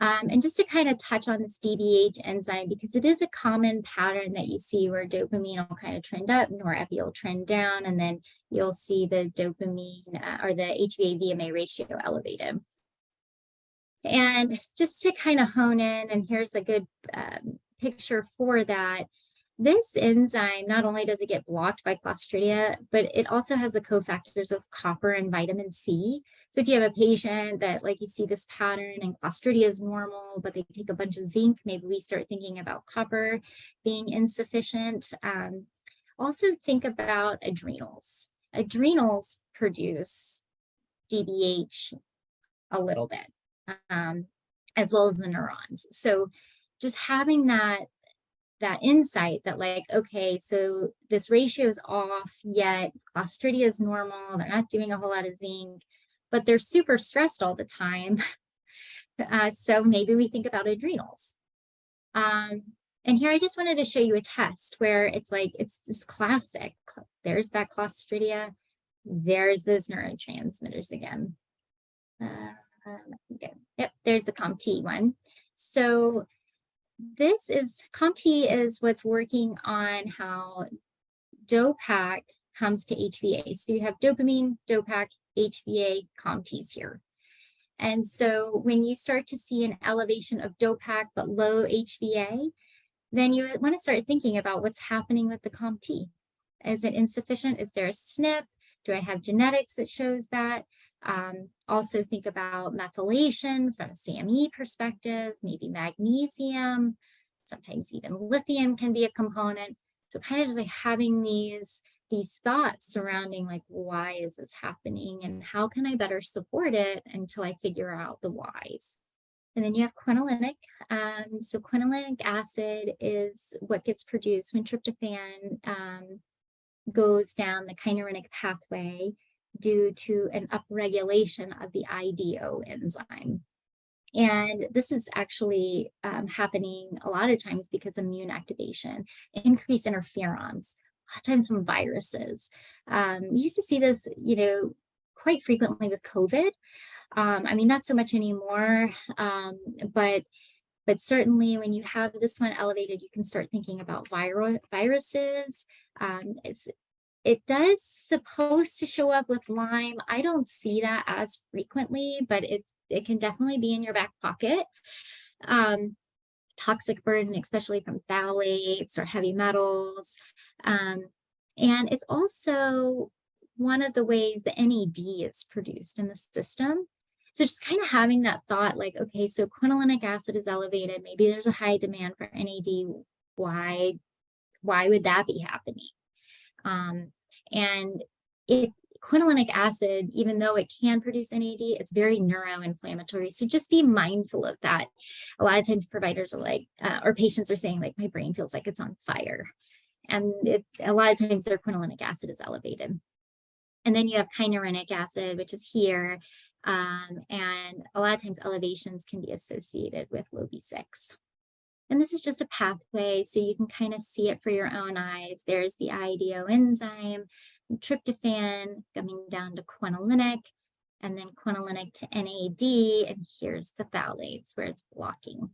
And just to kind of touch on this DBH enzyme, because it is a common pattern that you see where dopamine will kind of trend up, norepi will trend down, and then you'll see the dopamine or the HVA-VMA ratio elevated. And just to kind of hone in, and here's a good picture for that. This enzyme, not only does it get blocked by Clostridia, but it also has the cofactors of copper and vitamin C. So if you have a patient that like you see this pattern and Clostridia is normal, but they take a bunch of zinc, maybe we start thinking about copper being insufficient. Also think about adrenals. Adrenals produce DBH a little bit, as well as the neurons. So just having that insight that like, okay, so this ratio is off, yet Clostridia is normal, they're not doing a whole lot of zinc, but they're super stressed all the time. So maybe we think about adrenals. And here I just wanted to show you a test where it's like, it's this classic, there's that Clostridia, there's those neurotransmitters again. Okay. Yep, there's the COMT one. So this is, COMT is what's working on how DOPAC comes to HVA. So you have dopamine, DOPAC, HVA, COMTs here. And so when you start to see an elevation of DOPAC but low HVA, then you want to start thinking about what's happening with the COMT. Is it insufficient? Is there a SNP? Do I have genetics that shows that? Also think about methylation from a CME perspective, maybe magnesium, sometimes even lithium can be a component. So kind of just like having these thoughts surrounding like, why is this happening and how can I better support it until I figure out the whys. And then you have quinolinic. So quinolinic acid is what gets produced when tryptophan goes down the kynurenine pathway due to an upregulation of the IDO enzyme. And this is actually happening a lot of times because of immune activation, increased interferons, a lot of times from viruses. We used to see this, quite frequently with COVID. I mean, not so much anymore, but certainly when you have this one elevated, you can start thinking about viruses. It does supposed to show up with Lyme. I don't see that as frequently, but it can definitely be in your back pocket. Toxic burden, especially from phthalates or heavy metals. And it's also one of the ways the NAD is produced in the system. So just kind of having that thought like, okay, so quinolinic acid is elevated. Maybe there's a high demand for NAD. Why would that be happening? And quinolinic acid, even though it can produce NAD, it's very neuroinflammatory. So just be mindful of that. A lot of times providers are like, or patients are saying like, my brain feels like it's on fire. And a lot of times their quinolinic acid is elevated. And then you have kynurenic acid, which is here. And a lot of times elevations can be associated with low B6. And this is just a pathway, so you can kind of see it for your own eyes. There's the IDO enzyme, tryptophan coming down to quinolinic, and then quinolinic to NAD, and here's the phthalates where it's blocking.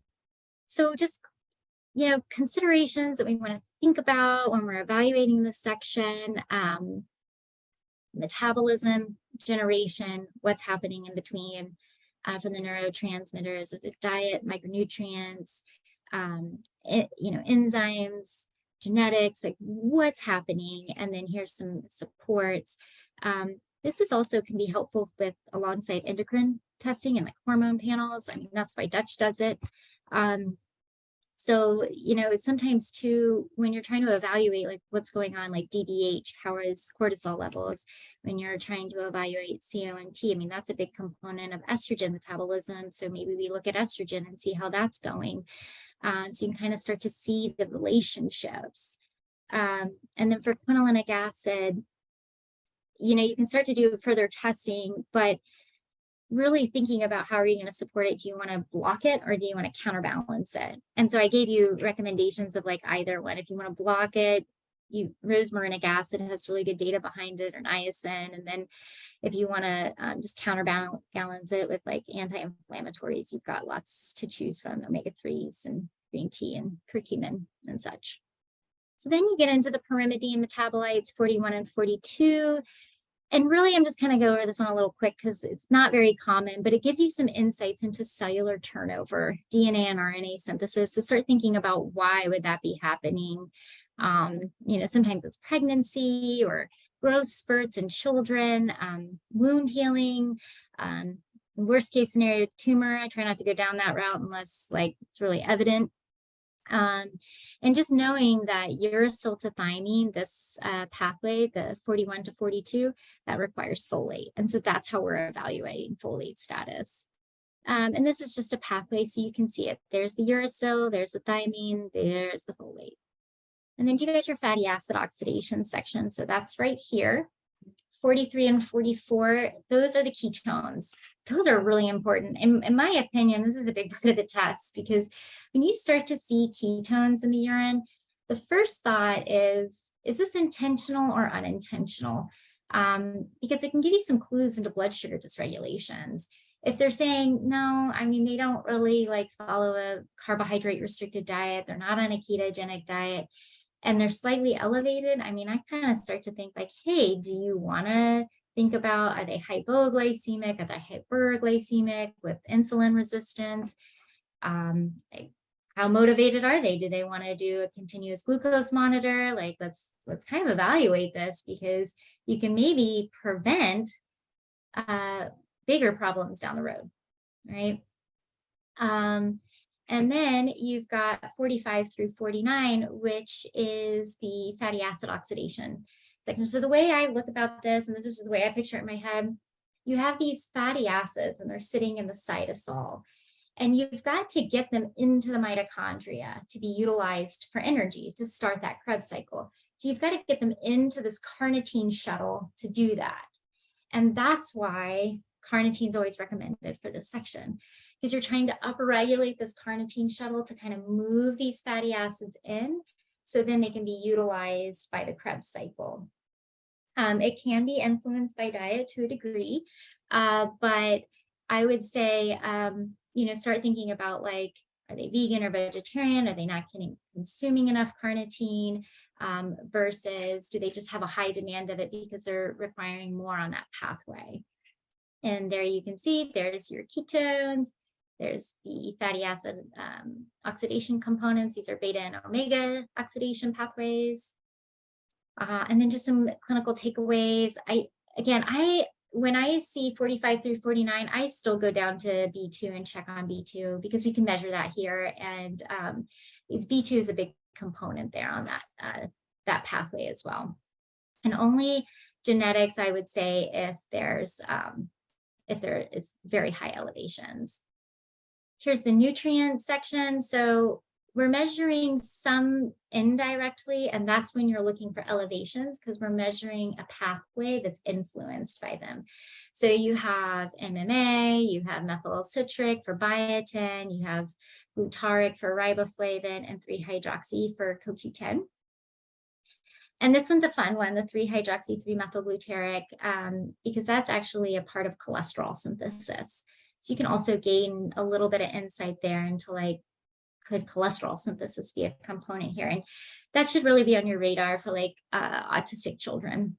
So just, considerations that we want to think about when we're evaluating this section, metabolism, generation, what's happening in between from the neurotransmitters. Is it diet, micronutrients, enzymes, genetics, like what's happening, and then here's some supports. This is also can be helpful with alongside endocrine testing and like hormone panels. I mean, that's why Dutch does it. So, sometimes too, when you're trying to evaluate like what's going on, like DBH, how is cortisol levels, when you're trying to evaluate COMT, I mean, that's a big component of estrogen metabolism. So maybe we look at estrogen and see how that's going. So you can kind of start to see the relationships. And then for quinolinic acid, you can start to do further testing, but really thinking about how are you going to support it. Do you want to block it or do you want to counterbalance it? And so I gave you recommendations of like either one. If you want to block it, rosmarinic acid has really good data behind it, or niacin. And then if you want to just counterbalance it with like anti-inflammatories, you've got lots to choose from, omega-3s and green tea and curcumin and such. So then you get into the pyrimidine metabolites, 41 and 42. And really, I'm just kind of go over this one a little quick because it's not very common, but it gives you some insights into cellular turnover, DNA and RNA synthesis. So start thinking about why would that be happening. Sometimes it's pregnancy or growth spurts in children, wound healing, worst case scenario, tumor. I try not to go down that route unless like it's really evident. And just knowing that uracil to thymine, this pathway, the 41 to 42, that requires folate. And so that's how we're evaluating folate status. And this is just a pathway, so you can see it. There's the uracil, there's the thymine, there's the folate. And then you get your fatty acid oxidation section. So that's right here. 43 and 44, those are the ketones. Those are really important. In my opinion, this is a big part of the test, because when you start to see ketones in the urine, the first thought is this intentional or unintentional? Because it can give you some clues into blood sugar dysregulations. If they're saying, no, I mean, they don't really like follow a carbohydrate restricted diet, they're not on a ketogenic diet, and they're slightly elevated, I mean, I kind of start to think like, hey, do you want to think about, are they hypoglycemic, are they hyperglycemic with insulin resistance? How motivated are they? Do they want to do a continuous glucose monitor? Like, let's kind of evaluate this, because you can maybe prevent bigger problems down the road, right? And then you've got 45 through 49, which is the fatty acid oxidation. So the way I look about this, and this is the way I picture it in my head, you have these fatty acids and they're sitting in the cytosol, and you've got to get them into the mitochondria to be utilized for energy to start that Krebs cycle. So you've got to get them into this carnitine shuttle to do that. And that's why carnitine is always recommended for this section, because you're trying to upregulate this carnitine shuttle to kind of move these fatty acids in, so then they can be utilized by the Krebs cycle. It can be influenced by diet to a degree, but I would say, start thinking about like, are they vegan or vegetarian? Are they not consuming enough carnitine? Versus do they just have a high demand of it because they're requiring more on that pathway? And there you can see there's your ketones, there's the fatty acid oxidation components. These are beta and omega oxidation pathways. And then just some clinical takeaways. When I see 45 through 49, I still go down to B2 and check on B2, because we can measure that here. And B2 is a big component there on that pathway as well. And only genetics, I would say, if there is very high elevations. Here's the nutrient section. So we're measuring some indirectly, and that's when you're looking for elevations, because we're measuring a pathway that's influenced by them. So you have MMA, you have methylcitric for biotin, you have glutaric for riboflavin, and 3-hydroxy for CoQ10. And this one's a fun one, the 3-hydroxy 3-methylglutaric, because that's actually a part of cholesterol synthesis. So you can also gain a little bit of insight there into like, could cholesterol synthesis be a component here? And that should really be on your radar for like autistic children.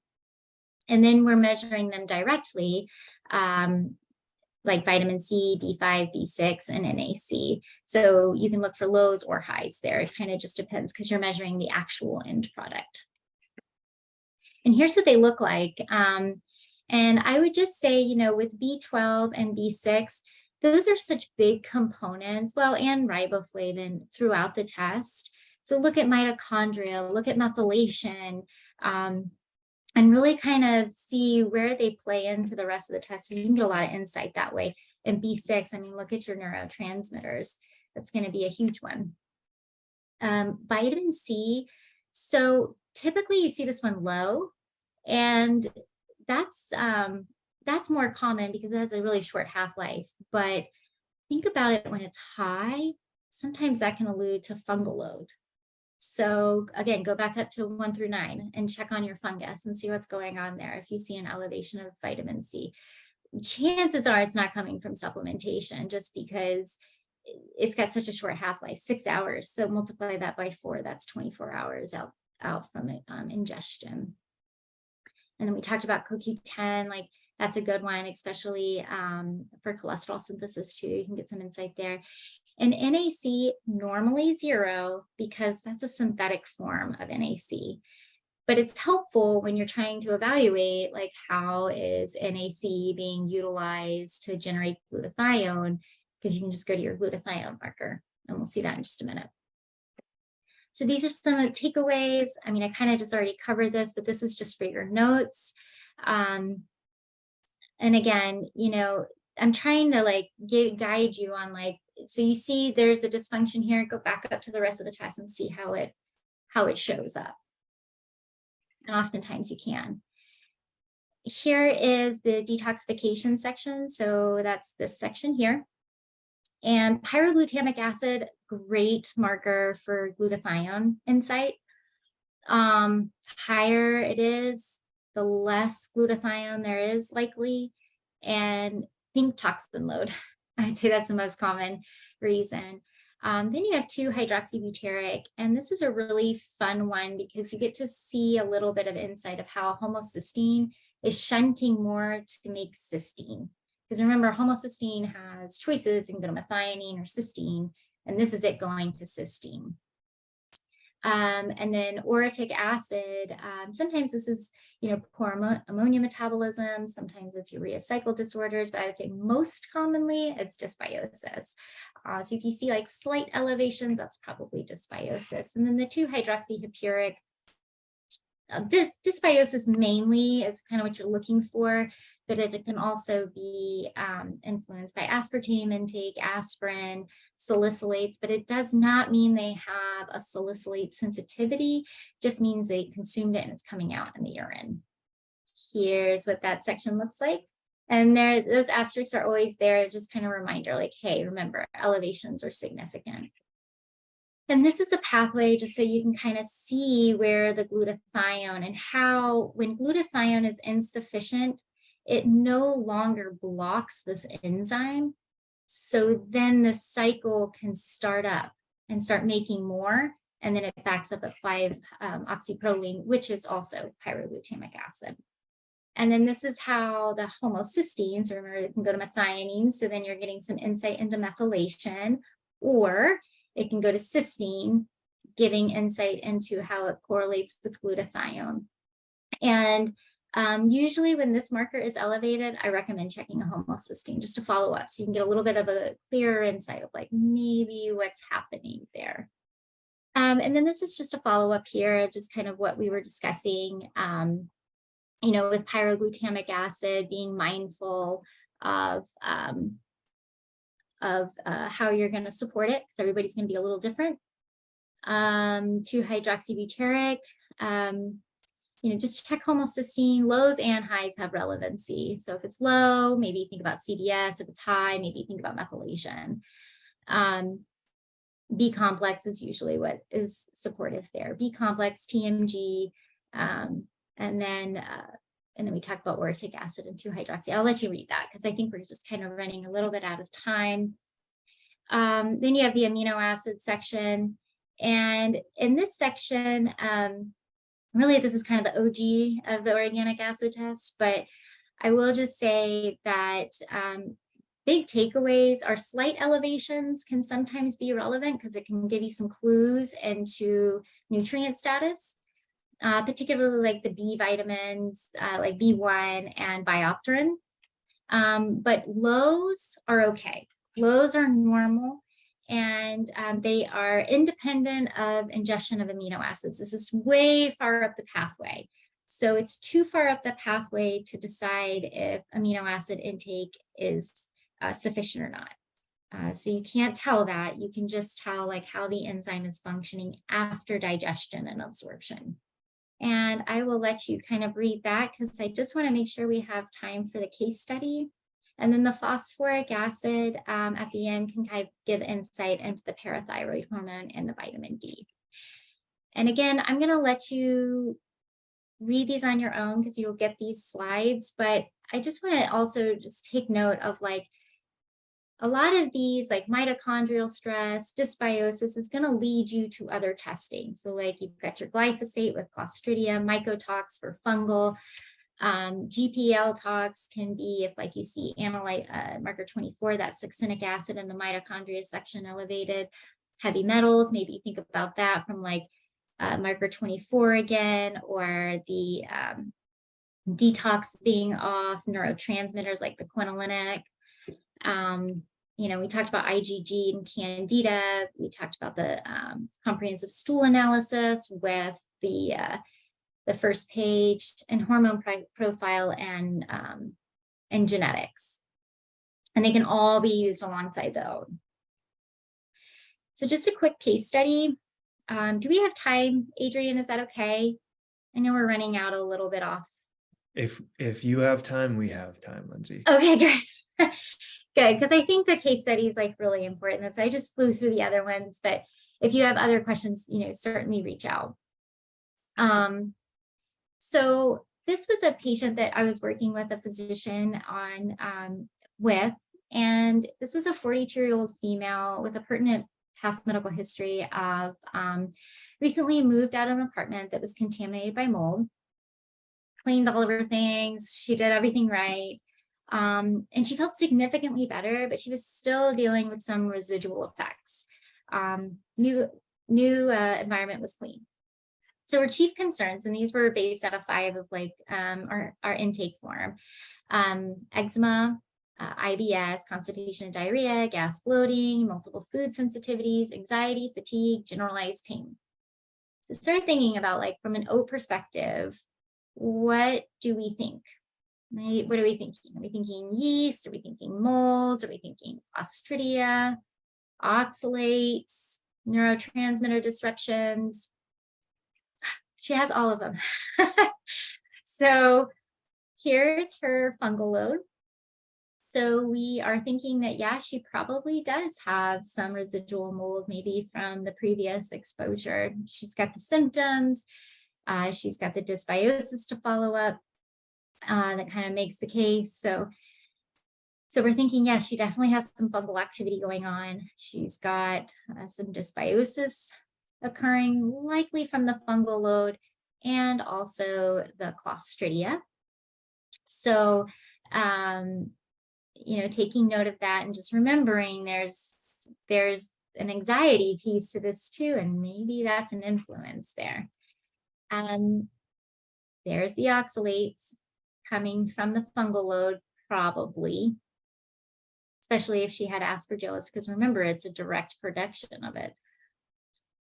And then we're measuring them directly, like vitamin C, B5, B6, and NAC. So you can look for lows or highs there. It kind of just depends, because you're measuring the actual end product. And here's what they look like. And I would just say, with B12 and B6, those are such big components, well, and riboflavin throughout the test. So look at mitochondria, look at methylation, and really kind of see where they play into the rest of the test. And you can get a lot of insight that way. And B6, I mean, look at your neurotransmitters. That's going to be a huge one. Vitamin C. So typically you see this one low, and that's more common because it has a really short half-life. But think about it when it's high, sometimes that can allude to fungal load. So again, go back up to 1 through 9 and check on your fungus and see what's going on there. If you see an elevation of vitamin C, chances are it's not coming from supplementation, just because it's got such a short half-life, 6 hours. So multiply that by 4, that's 24 hours out from it, ingestion. And then we talked about CoQ10, like that's a good one, especially for cholesterol synthesis too. You can get some insight there. And NAC, normally 0, because that's a synthetic form of NAC. But it's helpful when you're trying to evaluate, like, how is NAC being utilized to generate glutathione, because you can just go to your glutathione marker, and we'll see that in just a minute. So these are some of the takeaways. I mean, I kind of just already covered this, but this is just for your notes. And again, you know, I'm trying to like guide you on, like, so you see there's a dysfunction here, go back up to the rest of the test and see how it shows up. And oftentimes you can. Here is the detoxification section. So that's this section here. And pyroglutamic acid, great marker for glutathione insight. Higher it is, the less glutathione there is likely. And think toxin load. I'd say that's the most common reason. Then you have 2-hydroxybutyric, and this is a really fun one because you get to see a little bit of insight of how homocysteine is shunting more to make cysteine. Because remember, homocysteine has choices, you can go to methionine or cysteine, and this is it going to cysteine. And then orotic acid, sometimes this is, you know, poor ammonia metabolism, sometimes it's urea cycle disorders, but I would say most commonly it's dysbiosis. So if you see like slight elevations, that's probably dysbiosis. And then the 2-hydroxyhippuric, dysbiosis mainly is kind of what you're looking for, but it can also be influenced by aspartame intake, aspirin, salicylates, but it does not mean they have a salicylate sensitivity, just means they consumed it and it's coming out in the urine. Here's what that section looks like. And there, those asterisks are always there, just kind of a reminder, like, hey, remember, elevations are significant. And this is a pathway just so you can kind of see where the glutathione and how, when glutathione is insufficient, it no longer blocks this enzyme. So then the cycle can start up and start making more, and then it backs up at 5-oxyproline, which is also pyroglutamic acid. And then this is how the homocysteines, remember, it can go to methionine, so then you're getting some insight into methylation, or it can go to cysteine, giving insight into how it correlates with glutathione. And usually when this marker is elevated, I recommend checking a homocysteine just to follow up, so you can get a little bit of a clearer insight of like maybe what's happening there. And then this is just a follow-up here, just kind of what we were discussing, you know, with pyroglutamic acid, being mindful of how you're going to support it, because everybody's going to be a little different. 2-hydroxybutyric, you know, just check homocysteine. Lows and highs have relevancy. So if it's low, maybe think about CBS. If it's high, maybe think about methylation. B complex is usually what is supportive there. B complex, TMG, and then we talk about orotic acid and 2-hydroxy. I'll let you read that because I think we're just kind of running a little bit out of time. Then you have the amino acid section. And in this section, really, this is kind of the OG of the organic acid test, but I will just say that big takeaways are slight elevations can sometimes be relevant because it can give you some clues into nutrient status, particularly like the B vitamins, like B1 and biopterin. But lows are okay. Lows are normal, and they are independent of ingestion of amino acids. This is way far up the pathway. So it's too far up the pathway to decide if amino acid intake is sufficient or not. So you can't tell that. You can just tell like how the enzyme is functioning after digestion and absorption. And I will let you kind of read that because I just want to make sure we have time for the case study. And then the phosphoric acid at the end can kind of give insight into the parathyroid hormone and the vitamin D. And again, I'm going to let you read these on your own because you'll get these slides, but I just want to also just take note of like a lot of these, like mitochondrial stress, dysbiosis is going to lead you to other testing. So like you've got your glyphosate with Clostridia, mycotox for fungal, GPL tox can be if like you see analyte marker 24, that succinic acid in the mitochondria section elevated, heavy metals, maybe think about that from like marker 24 again, or the detox being off, neurotransmitters like the quinolinic. We talked about IgG and candida. We talked about the comprehensive stool analysis with the first page, and hormone profile and genetics. And they can all be used alongside the OAT. So just a quick case study. Do we have time, Adrian? Is that okay? I know we're running out a little bit off. If you have time, we have time, Lindsay. Okay, good. Good, because I think the case study is like really important. So I just flew through the other ones, but if you have other questions, certainly reach out. So this was a patient that I was working with a physician on and this was a 42-year-old female with a pertinent past medical history of recently moved out of an apartment that was contaminated by mold, cleaned all of her things, she did everything right. And she felt significantly better, but she was still dealing with some residual effects. New environment was clean. So her chief concerns, and these were based out of 5 of like our intake form: eczema, IBS, constipation and diarrhea, gas, bloating, multiple food sensitivities, anxiety, fatigue, generalized pain. So start thinking about like from an OAT perspective, what do we think? Right? What are we thinking? Are we thinking yeast? Are we thinking molds? Are we thinking Clostridia, oxalates, neurotransmitter disruptions? She has all of them. So here's her fungal load. So we are thinking that, yeah, she probably does have some residual mold, maybe from the previous exposure. She's got the symptoms. She's got the dysbiosis to follow up. That kind of makes the case. So we're thinking, yes, she definitely has some fungal activity going on. She's got some dysbiosis occurring, likely from the fungal load and also the Clostridia. So, taking note of that and just remembering there's an anxiety piece to this too, and maybe that's an influence there. There's the oxalates coming from the fungal load, probably, especially if she had aspergillus, because remember, it's a direct production of it.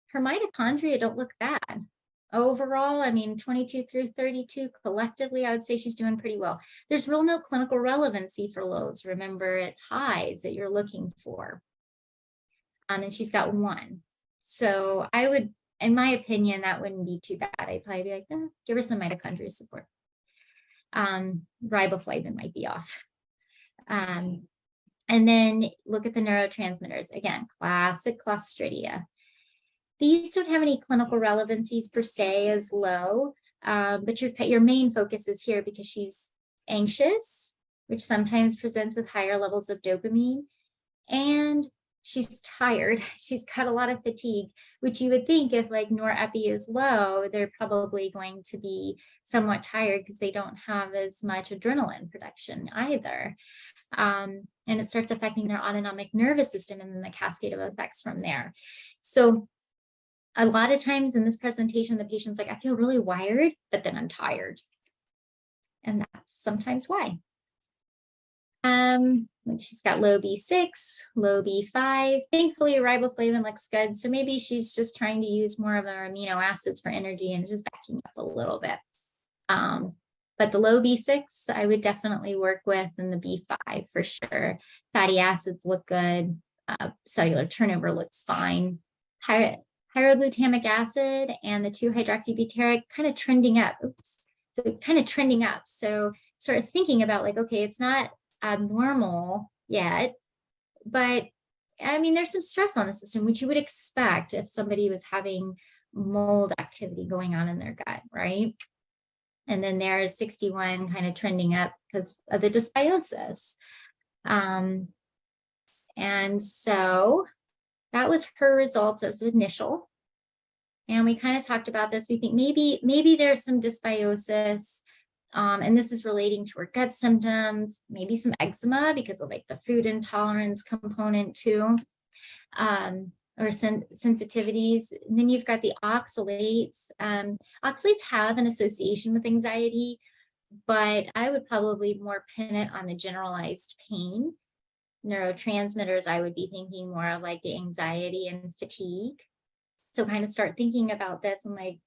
Her mitochondria don't look bad. Overall, 22 through 32 collectively, I would say she's doing pretty well. There's real no clinical relevancy for lows. Remember, it's highs that you're looking for. And she's got 1. So I would, in my opinion, that wouldn't be too bad. I'd probably be like, give her some mitochondria support. Riboflavin might be off. And then look at the neurotransmitters. Again, classic Clostridia. These don't have any clinical relevancies per se as low, but your main focus is here because she's anxious, which sometimes presents with higher levels of dopamine, and she's tired. She's got a lot of fatigue, which you would think if like norepi is low, they're probably going to be somewhat tired because they don't have as much adrenaline production either. And it starts affecting their autonomic nervous system and then the cascade of effects from there. So a lot of times in this presentation, the patient's like, I feel really wired, but then I'm tired. And that's sometimes why. She's got low B6, low B5. Thankfully, riboflavin looks good. So maybe she's just trying to use more of our amino acids for energy and just backing up a little bit. But the low B6, I would definitely work with, and the B5 for sure. Fatty acids look good. Cellular turnover looks fine. Pyroglutamic acid and the 2-hydroxybutyric kind of trending up. So kind of trending up. So sort of thinking about like, okay, it's not abnormal yet, but I mean, there's some stress on the system, which you would expect if somebody was having mold activity going on in their gut, right? And then there's 61 kind of trending up because of the dysbiosis. And so that was her results as initial. And we kind of talked about this. We think maybe there's some dysbiosis, and this is relating to her gut symptoms, maybe some eczema because of like the food intolerance component too, or sensitivities. And then you've got the oxalates. Oxalates have an association with anxiety, but I would probably more pin it on the generalized pain. Neurotransmitters, I would be thinking more of like the anxiety and fatigue. So kind of start thinking about this and like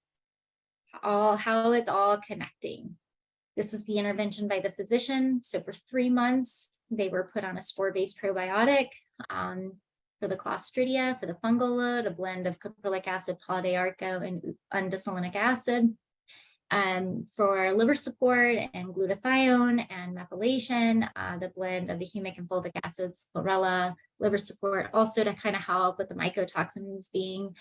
how it's all connecting. This was the intervention by the physician. So for 3 months, they were put on a spore-based probiotic for the Clostridia, for the fungal load, a blend of caprylic acid, polyarco, and undecylinic acid. For liver support and glutathione and methylation, the blend of the humic and fulvic acids, chlorella, liver support, also to kind of help with the mycotoxins being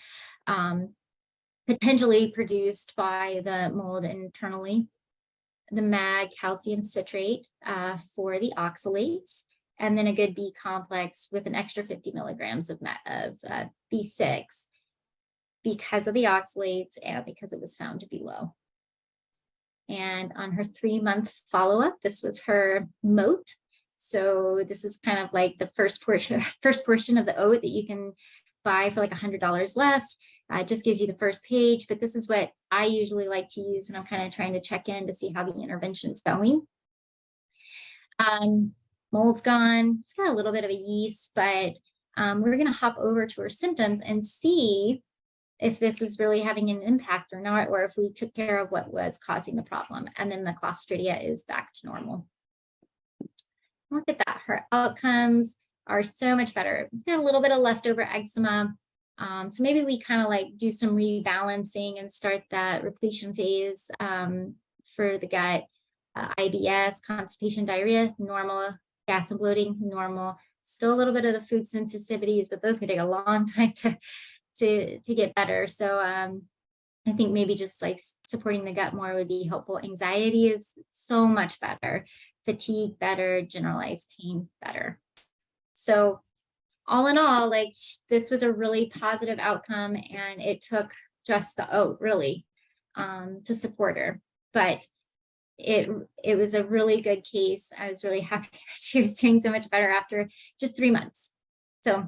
potentially produced by the mold internally. The mag calcium citrate for the oxalates, and then a good B complex with an extra 50 milligrams of B6 because of the oxalates and because it was found to be low. And on her 3-month follow-up, this was her MOAT. So this is kind of like the first portion of the OAT that you can buy for like $100 less. It just gives you the first page, but this is what I usually like to use when I'm kind of trying to check in to see how the intervention is going. Mold's gone. It's got a little bit of a yeast, but we're going to hop over to her symptoms and see if this is really having an impact or not, or if we took care of what was causing the problem. And then the Clostridia is back to normal. Look at that. Her outcomes are so much better. It's got a little bit of leftover eczema. So maybe we kind of like do some rebalancing and start that repletion phase for the gut. IBS, constipation, diarrhea, normal. Gas and bloating, normal. Still a little bit of the food sensitivities, but those can take a long time to get better. So I think maybe just like supporting the gut more would be helpful. Anxiety is so much better. Fatigue better, generalized pain better. So all in all, like this was a really positive outcome, and it took just the OAT really to support her. But it was a really good case. I was really happy that she was doing so much better after just 3 months. So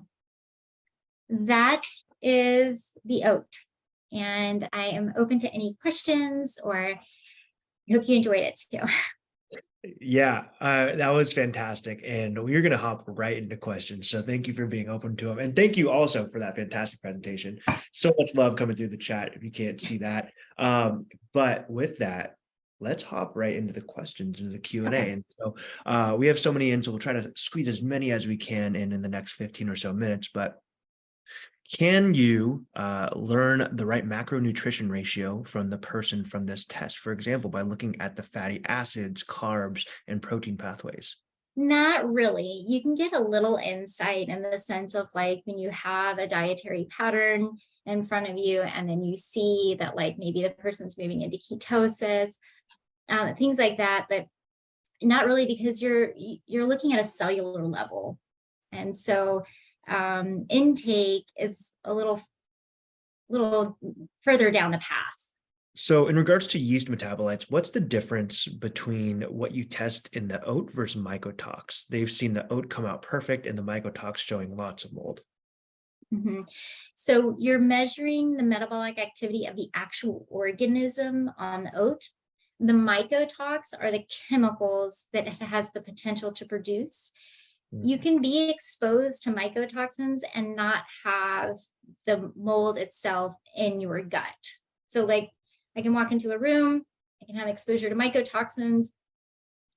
that is the OAT, and I am open to any questions, or I hope you enjoyed it too. Yeah, that was fantastic. And we're going to hop right into questions. So thank you for being open to them. And thank you also for that fantastic presentation. So much love coming through the chat if you can't see that. But with that, let's hop right into the questions, into the Q&A. Okay. And so we have so many in, so we'll try to squeeze as many as we can in the next 15 or so minutes. But can you learn the right macronutrition ratio from the person from this test, for example, by looking at the fatty acids, carbs, and protein pathways? Not really. You can get a little insight in the sense of like when you have a dietary pattern in front of you, and then you see that like maybe the person's moving into ketosis, things like that, but not really, because you're looking at a cellular level. And so intake is a little further down the path. So in regards to yeast metabolites, what's the difference between what you test in the OAT versus mycotox? They've seen the OAT come out perfect and the mycotox showing lots of mold. Mm-hmm. So you're measuring the metabolic activity of the actual organism on the OAT The mycotox are the chemicals that it has the potential to produce. You can be exposed to mycotoxins and not have the mold itself in your gut. So like I can walk into a room, I can have exposure to mycotoxins,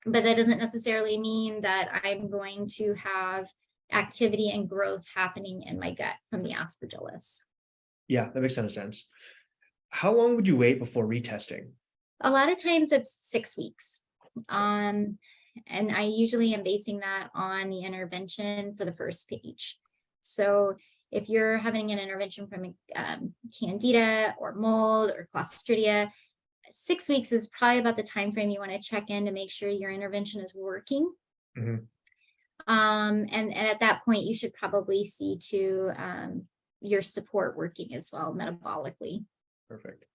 but that doesn't necessarily mean that I'm going to have activity and growth happening in my gut from the Aspergillus. Yeah, that makes a ton of sense. How long would you wait before retesting? A lot of times it's 6 weeks. And I usually am basing that on the intervention for the first page. So if you're having an intervention from Candida or mold or Clostridia, 6 weeks is probably about the time frame you want to check in to make sure your intervention is working. And at that point, you should probably see to your support working as well metabolically. Perfect.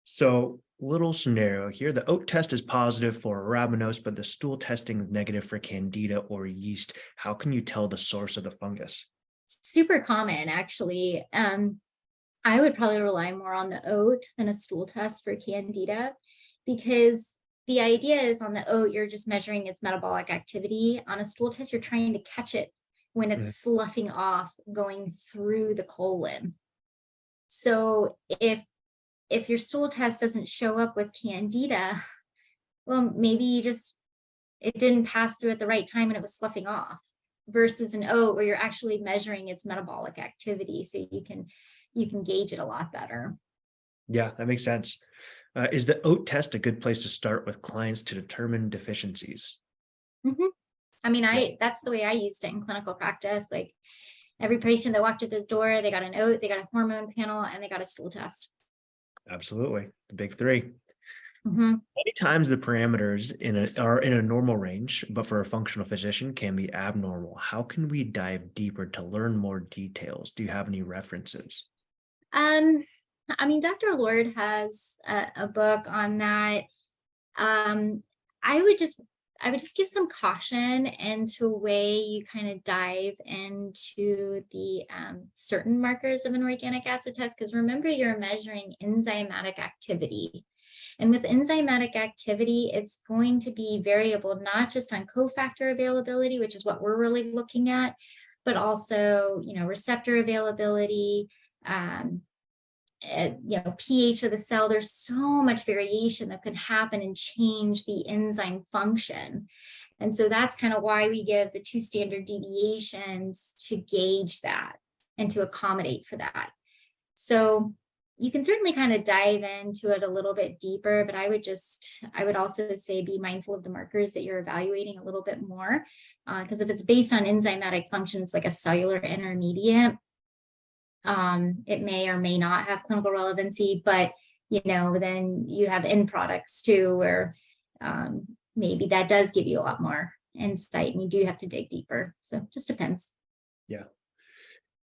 So, little scenario here. The OAT test is positive for arabinose, but the stool testing is negative for Candida or yeast. How can you tell the source of the fungus? Super common, actually. I would probably rely more on the OAT than a stool test for Candida, because the idea is on the OAT, you're just measuring its metabolic activity. On a stool test, you're trying to catch it when it's sloughing off going through the colon. So if your stool test doesn't show up with Candida, well, maybe it didn't pass through at the right time and it was sloughing off, versus an OAT where you're actually measuring its metabolic activity, so you can gauge it a lot better. Yeah, that makes sense. Is the OAT test a good place to start with clients to determine deficiencies? I mean, that's the way I used it in clinical practice. Like every patient that walked through the door, they got an OAT, they got a hormone panel, and they got a stool test. Absolutely. The big three. Many times the parameters are in a normal range, but for a functional physician can be abnormal. How can we dive deeper to learn more details? Do you have any references? I mean, Dr. Lord has a book on that. I would just give some caution into the way you kind of dive into the certain markers of an organic acid test, because remember, you're measuring enzymatic activity. And with enzymatic activity, it's going to be variable, not just on cofactor availability, which is what we're really looking at, but also, receptor availability, pH of the cell. There's so much variation that could happen and change the enzyme function. And so that's kind of why we give the 2 standard deviations to gauge that and to accommodate for that. So you can certainly kind of dive into it a little bit deeper, but I would also say be mindful of the markers that you're evaluating a little bit more, because if it's based on enzymatic functions like a cellular intermediate, it may or may not have clinical relevancy, but then you have end products too, where maybe that does give you a lot more insight, and you do have to dig deeper. So it just depends. Yeah.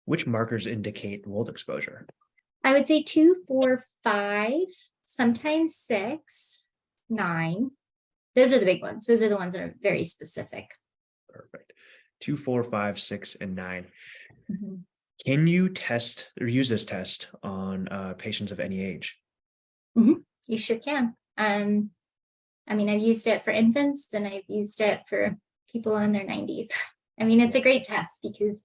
Which markers indicate mold exposure? I would say 2, 4, 5, sometimes 6, 9. Those are the big ones. Those are the ones that are very specific. Perfect. 2, 4, 5, 6, and 9. Can you test or use this test on patients of any age? You sure can. I mean, I've used it for infants and I've used it for people in their 90s. I mean, it's a great test because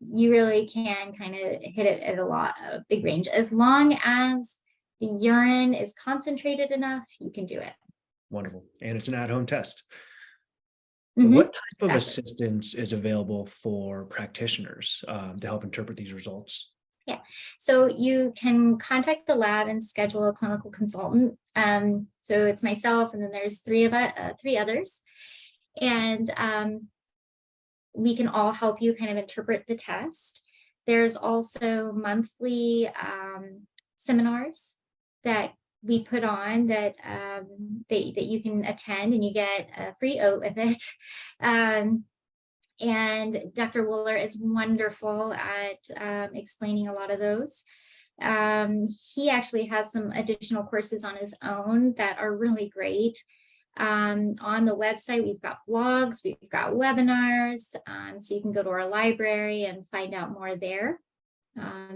you really can kind of hit it at a big range. As long as the urine is concentrated enough, you can do it. Wonderful. And it's an at-home test. What type of assistance is available for practitioners to help interpret these results? Yeah, so you can contact the lab and schedule a clinical consultant. So it's myself, and then there's 3 others, and we can all help you kind of interpret the test. There's also monthly seminars that we put on that you can attend, and you get a free OAT with it. And Dr. Wooler is wonderful at explaining a lot of those. He actually has some additional courses on his own that are really great. On the website, we've got blogs, we've got webinars, so you can go to our library and find out more there.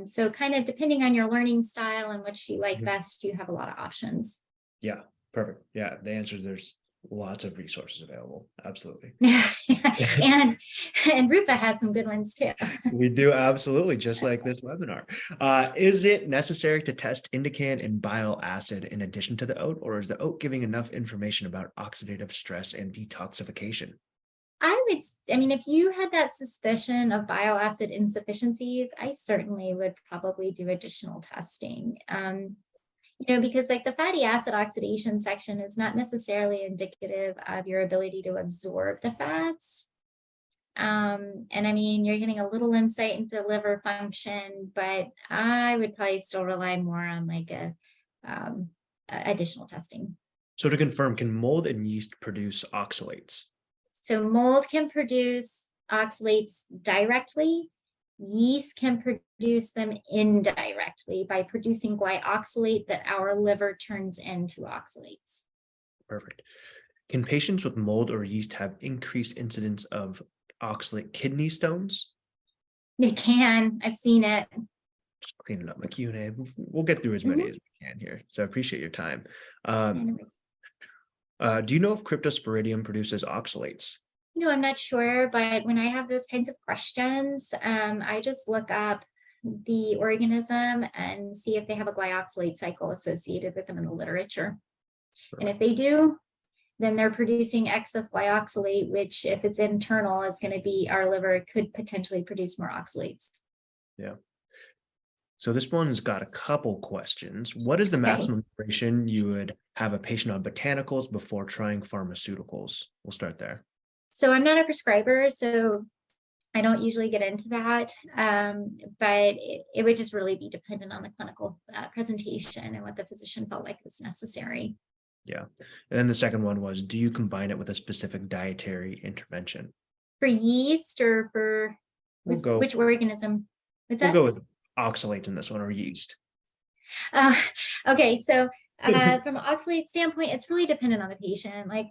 So kind of depending on your learning style and what you like best, you have a lot of options. Yeah, Perfect. Yeah, the answer is there's lots of resources available. Absolutely. and Rupa has some good ones too. We do, absolutely, just like this webinar. Is it necessary to test indicant and bile acid in addition to the OAT, or is the OAT giving enough information about oxidative stress and detoxification? I mean, if you had that suspicion of bile acid insufficiencies, I certainly would probably do additional testing. Because like the fatty acid oxidation section is not necessarily indicative of your ability to absorb the fats. And I mean, you're getting a little insight into liver function, but I would probably still rely more on like additional testing. So to confirm, can mold and yeast produce oxalates? So mold can produce oxalates directly. Yeast can produce them indirectly by producing glyoxylate that our liver turns into oxalates. Perfect. Can patients with mold or yeast have increased incidence of oxalate kidney stones? They can. I've seen it. Just cleaning up my Q&A. We'll get through as many as we can here. So I appreciate your time. Do you know if Cryptosporidium produces oxalates? I'm not sure, but when I have those kinds of questions, I just look up the organism and see if they have a glyoxylate cycle associated with them in the literature. Right. And if they do, then they're producing excess glyoxylate, which if it's internal, is going to be our liver could potentially produce more oxalates. Yeah. So this one's got a couple questions. What is the maximum duration you would have a patient on botanicals before trying pharmaceuticals? We'll start there. So I'm not a prescriber, so I don't usually get into that, but it would just really be dependent on the clinical presentation and what the physician felt like was necessary. Yeah. And then the second one was, do you combine it with a specific dietary intervention? For yeast or for which organism? We'll go with oxalates in this one, or yeast. Okay, so from an oxalate standpoint, it's really dependent on the patient. Like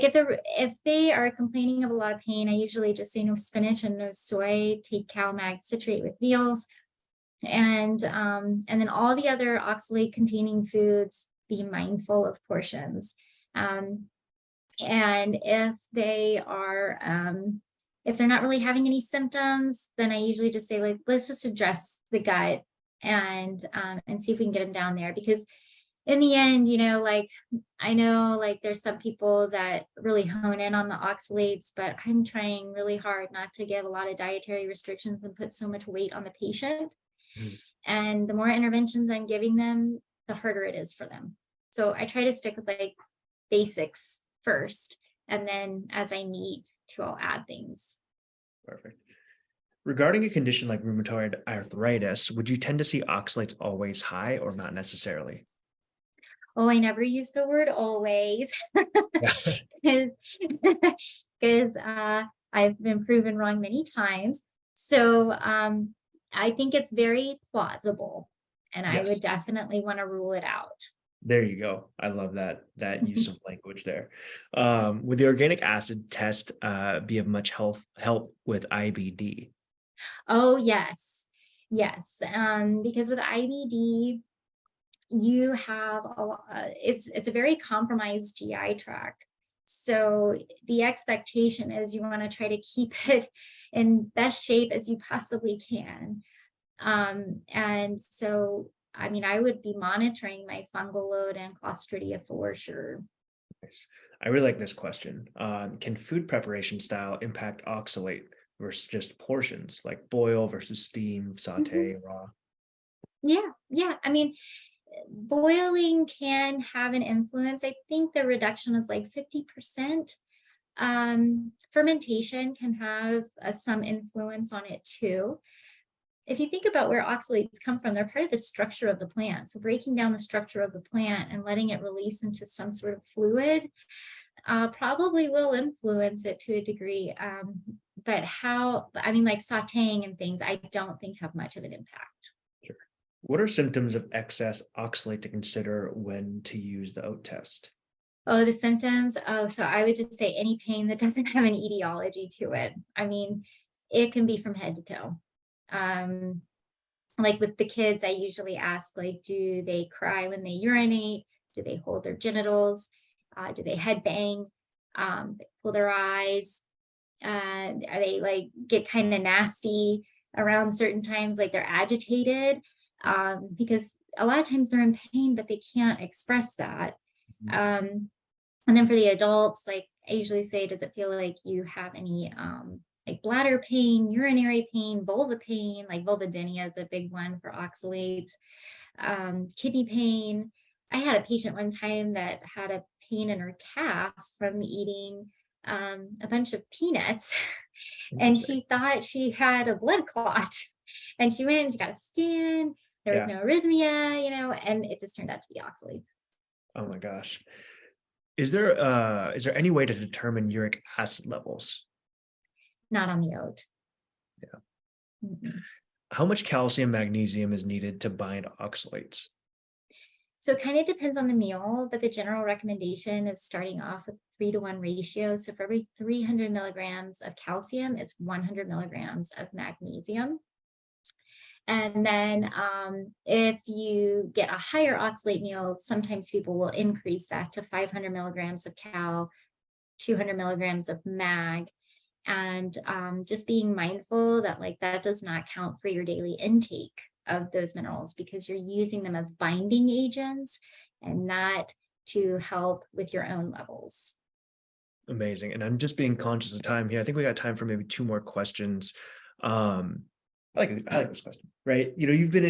if they are complaining of a lot of pain, I usually just say no spinach and no soy. Take CalMag citrate with meals, and then all the other oxalate containing foods. Be mindful of portions, and if they are if they're not really having any symptoms, then I usually just say, like, let's just address the gut and see if we can get them down there. Because in the end, I know like there's some people that really hone in on the oxalates, but I'm trying really hard not to give a lot of dietary restrictions and put so much weight on the patient. And the more interventions I'm giving them, the harder it is for them. So I try to stick with like basics first, and then as I need to, I'll add things. Perfect. Regarding a condition like rheumatoid arthritis, would you tend to see oxalates always high or not necessarily? Oh, I never use the word always because I've been proven wrong many times. So I think it's very plausible, and I would definitely want to rule it out. There you go. I love that use of language there. Would the organic acid test be of much help with IBD? Oh, yes. Because with IBD, you have it's a very compromised GI tract. So the expectation is you want to try to keep it in best shape as you possibly can. And so, I mean, I would be monitoring my fungal load and Clostridia for sure. Nice. I really like this question. Can food preparation style impact oxalate versus just portions, like boil versus steam, saute, raw? Yeah. I mean, boiling can have an influence. I think the reduction is like 50%. Fermentation can have some influence on it too. If you think about where oxalates come from, they're part of the structure of the plant. So breaking down the structure of the plant and letting it release into some sort of fluid probably will influence it to a degree. But like sauteing and things, I don't think have much of an impact. Sure. What are symptoms of excess oxalate to consider when to use the OAT test? Oh, the symptoms. Oh, so I would just say any pain that doesn't have an etiology to it. I mean, it can be from head to toe. Like with the kids, I usually ask, like, do they cry when they urinate? Do they hold their genitals? Do they headbang? Pull their eyes? Are they like get kind of nasty around certain times, like they're agitated? Because a lot of times they're in pain, but they can't express that. And then for the adults, like I usually say, does it feel like you have any like bladder pain, urinary pain, vulva pain? Like vulvodynia is a big one for oxalates. Kidney pain. I had a patient one time that had a pain in her calf from eating a bunch of peanuts, and she thought she had a blood clot. And she went and she got a scan. There was no arrhythmia, and it just turned out to be oxalates. Oh my gosh. Is there any way to determine uric acid levels? Not on the OAT. Yeah. Mm-hmm. How much calcium, magnesium is needed to bind oxalates? So it kind of depends on the meal, but the general recommendation is starting off with 3-to-1 ratio. So for every 300 milligrams of calcium, it's 100 milligrams of magnesium. And then if you get a higher oxalate meal, sometimes people will increase that to 500 milligrams of cal, 200 milligrams of mag. And just being mindful that that does not count for your daily intake of those minerals, because you're using them as binding agents and not to help with your own levels. Amazing. And I'm just being conscious of time here. I think we got time for maybe 2 more questions. I like this question, right? You've been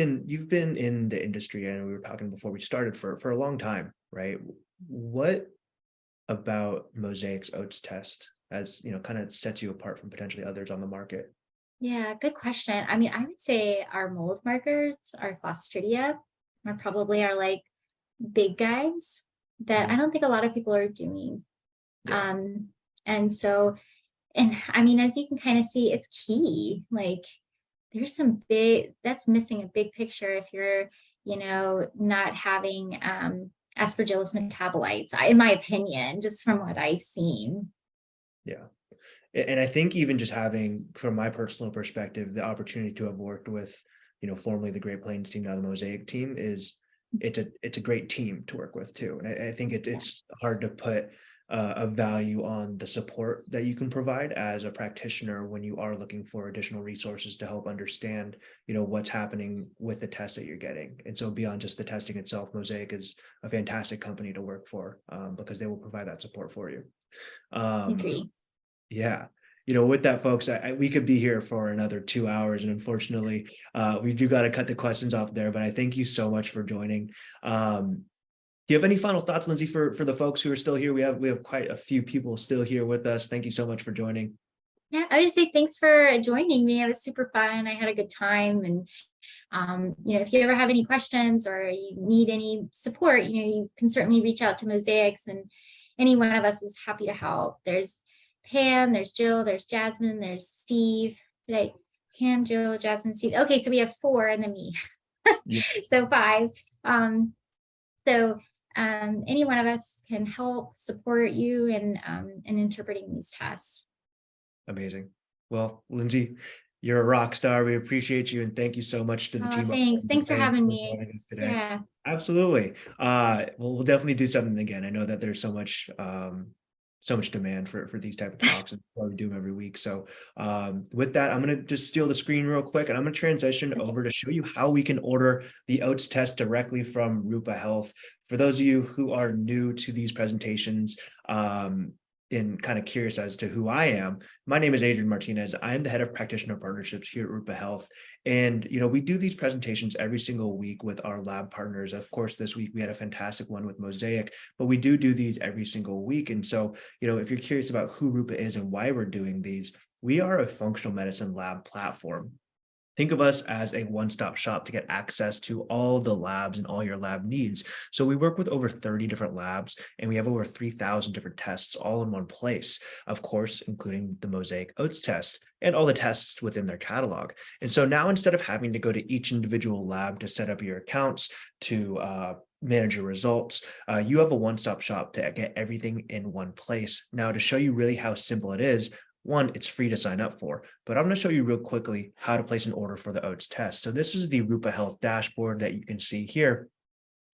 in the industry, and we were talking before we started for a long time, right? What about Mosaic's oats test as kind of sets you apart from potentially others on the market? Yeah, good question. I mean, I would say our mold markers, our Clostridia, are probably our big guys that I don't think a lot of people are doing. Yeah. And I mean, as you can kind of see, it's key. There's that's missing a big picture if you're, not having Aspergillus metabolites, in my opinion, just from what I've seen. Yeah. And I think even just having, from my personal perspective, the opportunity to have worked with, formerly the Great Plains team, now the Mosaic team, it's a great team to work with too. And I think it's hard to put a value on the support that you can provide as a practitioner when you are looking for additional resources to help understand, what's happening with the test that you're getting. And so beyond just the testing itself, Mosaic is a fantastic company to work for because they will provide that support for you. Agree. Yeah. With that, folks, we could be here for another 2 hours. And unfortunately, we do got to cut the questions off there. But I thank you so much for joining. Do you have any final thoughts, Lindsay, for the folks who are still here? We have quite a few people still here with us. Thank you so much for joining. Yeah, I would just say thanks for joining me. It was super fun. I had a good time. And, if you ever have any questions or you need any support, you can certainly reach out to Mosaics, and any one of us is happy to help. There's Pam, there's Jill, there's Jasmine, there's Steve. Today, Pam, Jill, Jasmine, Steve. Okay, so we have 4 and then me. Yes. So 5. Any one of us can help support you in interpreting these tests. Amazing. Well, Lindsay, you're a rock star. We appreciate you, and thank you so much to the team. Thanks for having me. Today. Yeah, absolutely. We'll definitely do something again. I know that there's so much demand for these type of talks, and we do them every week. So with that, I'm going to just steal the screen real quick, and I'm going to transition over to show you how we can order the oats test directly from Rupa Health. For those of you who are new to these presentations, and kind of curious as to who I am, my name is Adrian Martinez. I'm the head of practitioner partnerships here at Rupa Health. And, we do these presentations every single week with our lab partners. Of course, this week we had a fantastic one with Mosaic, but we do these every single week. And so, if you're curious about who Rupa is and why we're doing these, we are a functional medicine lab platform. Think of us as a one-stop shop to get access to all the labs and all your lab needs. So we work with over 30 different labs, and we have over 3,000 different tests all in one place, of course, including the Mosaic Oats test and all the tests within their catalog. And so now, instead of having to go to each individual lab to set up your accounts, to manage your results, you have a one-stop shop to get everything in one place. Now, to show you really how simple it is, one, it's free to sign up for, but I'm going to show you real quickly how to place an order for the oats test. So this is the Rupa Health dashboard that you can see here.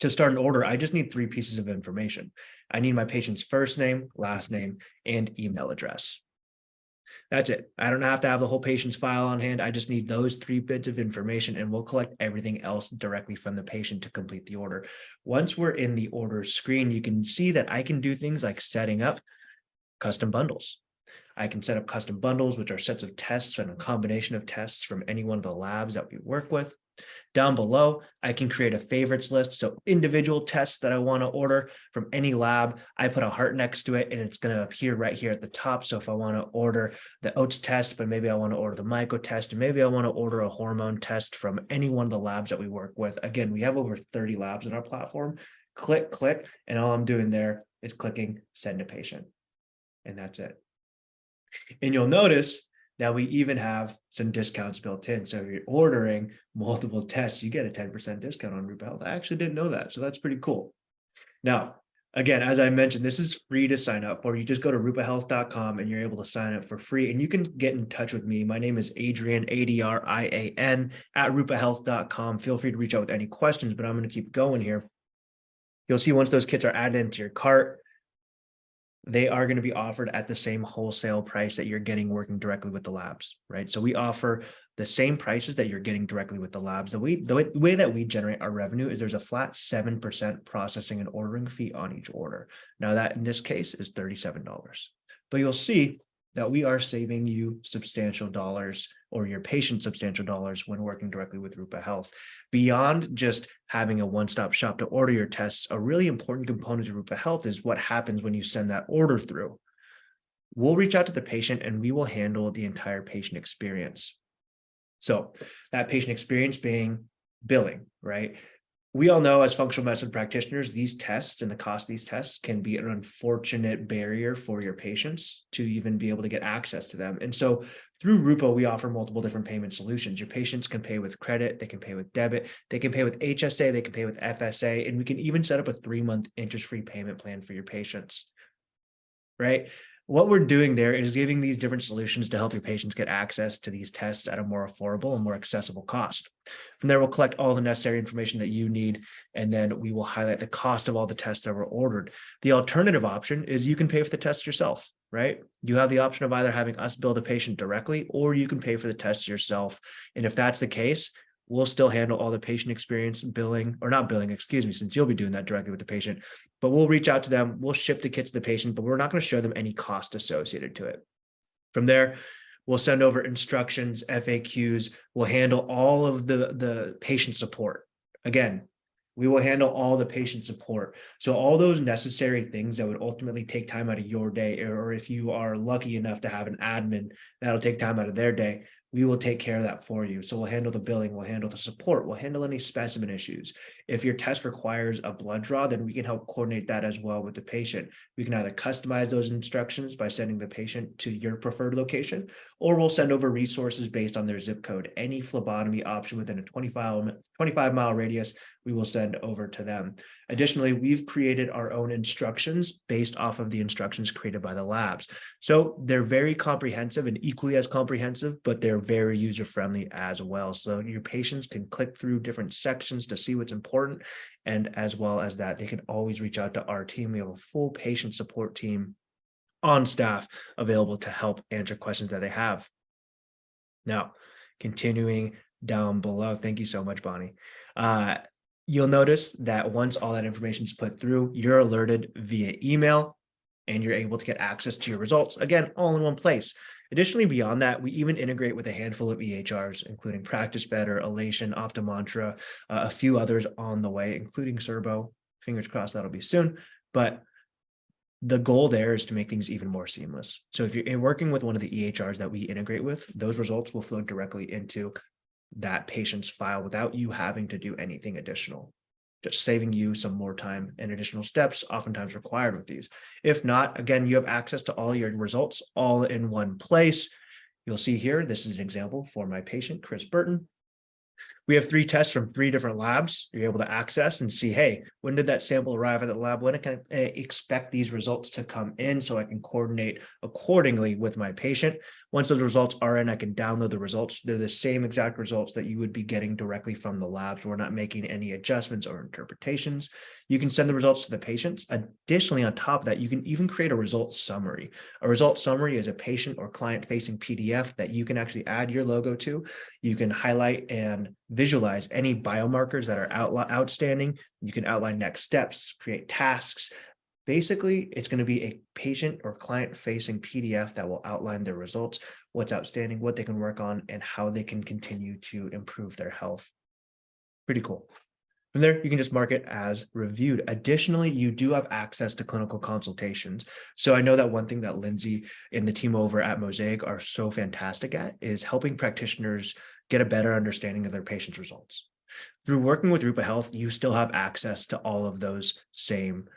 To start an order, I just need 3 pieces of information. I need my patient's first name, last name, and email address. That's it. I don't have to have the whole patient's file on hand. I just need those 3 bits of information, and we'll collect everything else directly from the patient to complete the order. Once we're in the order screen, you can see that I can do things like setting up custom bundles. I can set up custom bundles, which are sets of tests and a combination of tests from any one of the labs that we work with. Down below, I can create a favorites list. So individual tests that I want to order from any lab, I put a heart next to it and it's going to appear right here at the top. So if I want to order the OATS test, but maybe I want to order the myco test, and maybe I want to order a hormone test from any one of the labs that we work with. Again, we have over 30 labs in our platform. Click, and all I'm doing there is clicking send to patient. And that's it. And you'll notice that we even have some discounts built in. So if you're ordering multiple tests, you get a 10% discount on Rupa Health. I actually didn't know that. So that's pretty cool. Now, again, as I mentioned, this is free to sign up for. You just go to rupahealth.com and you're able to sign up for free. And you can get in touch with me. My name is Adrian, Adrian, at rupahealth.com. Feel free to reach out with any questions, but I'm going to keep going here. You'll see once those kits are added into your cart, they are going to be offered at the same wholesale price that you're getting working directly with the labs, right? So we offer the same prices that you're getting directly with the labs. The way that we generate our revenue is there's a flat 7% processing and ordering fee on each order. Now that in this case is $37. But you'll see that we are saving you substantial dollars, or your patient substantial dollars, when working directly with Rupa Health. Beyond just having a one-stop shop to order your tests, a really important component of Rupa Health is what happens when you send that order through. We'll reach out to the patient and we will handle the entire patient experience. So that patient experience being billing, right? We all know as functional medicine practitioners, these tests and the cost of these tests can be an unfortunate barrier for your patients to even be able to get access to them. And so through Rupa, we offer multiple different payment solutions. Your patients can pay with credit, they can pay with debit, they can pay with HSA, they can pay with FSA, and we can even set up a 3-month interest-free payment plan for your patients, right? What we're doing there is giving these different solutions to help your patients get access to these tests at a more affordable and more accessible cost. From there, we'll collect all the necessary information that you need, and then we will highlight the cost of all the tests that were ordered. The alternative option is you can pay for the test yourself, right? You have the option of either having us bill the patient directly, or you can pay for the test yourself. And if that's the case, we'll still handle all the patient experience billing, or not billing, excuse me, since you'll be doing that directly with the patient, but we'll reach out to them. We'll ship the kits to the patient, but we're not going to show them any cost associated to it. From there, we'll send over instructions, FAQs. We'll handle all of the patient support. Again, we will handle all the patient support. So all those necessary things that would ultimately take time out of your day, or if you are lucky enough to have an admin that'll take time out of their day, we will take care of that for you. So we'll handle the billing, we'll handle the support, we'll handle any specimen issues. If your test requires a blood draw, then we can help coordinate that as well with the patient. We can either customize those instructions by sending the patient to your preferred location, or we'll send over resources based on their zip code. Any phlebotomy option within a 25-mile radius, we will send over to them. Additionally, we've created our own instructions based off of the instructions created by the labs. So they're very comprehensive and equally as comprehensive, but they're very user-friendly as well. So your patients can click through different sections to see what's important. And as well as that, they can always reach out to our team. We have a full patient support team on staff available to help answer questions that they have. Now, continuing down below, thank you so much, Bonnie. You'll notice that once all that information is put through, you're alerted via email and you're able to get access to your results, again, all in one place. Additionally, beyond that, we even integrate with a handful of EHRs, including Practice Better, Elation, Optomantra, a few others on the way, including Serbo. Fingers crossed that'll be soon. But the goal there is to make things even more seamless. So if you're working with one of the EHRs that we integrate with, those results will flow directly into that patient's file without you having to do anything additional, just saving you some more time and additional steps oftentimes required with these. If not, again, you have access to all your results all in one place. You'll see here, this is an example for my patient, Chris Burton. We have 3 tests from 3 different labs you're able to access and see, hey, when did that sample arrive at the lab? When can I expect these results to come in so I can coordinate accordingly with my patient? Once those results are in, I can download the results. They're the same exact results that you would be getting directly from the labs. We're not making any adjustments or interpretations. You can send the results to the patients. Additionally, on top of that, you can even create a results summary. A results summary is a patient or client-facing PDF that you can actually add your logo to. You can highlight and visualize any biomarkers that are outstanding. You can outline next steps, create tasks. Basically, it's going to be a patient or client-facing PDF that will outline their results, what's outstanding, what they can work on, and how they can continue to improve their health. Pretty cool. From there, you can just mark it as reviewed. Additionally, you do have access to clinical consultations. So I know that one thing that Lindsay and the team over at Mosaic are so fantastic at is helping practitioners get a better understanding of their patients' results. Through working with Rupa Health, you still have access to all of those same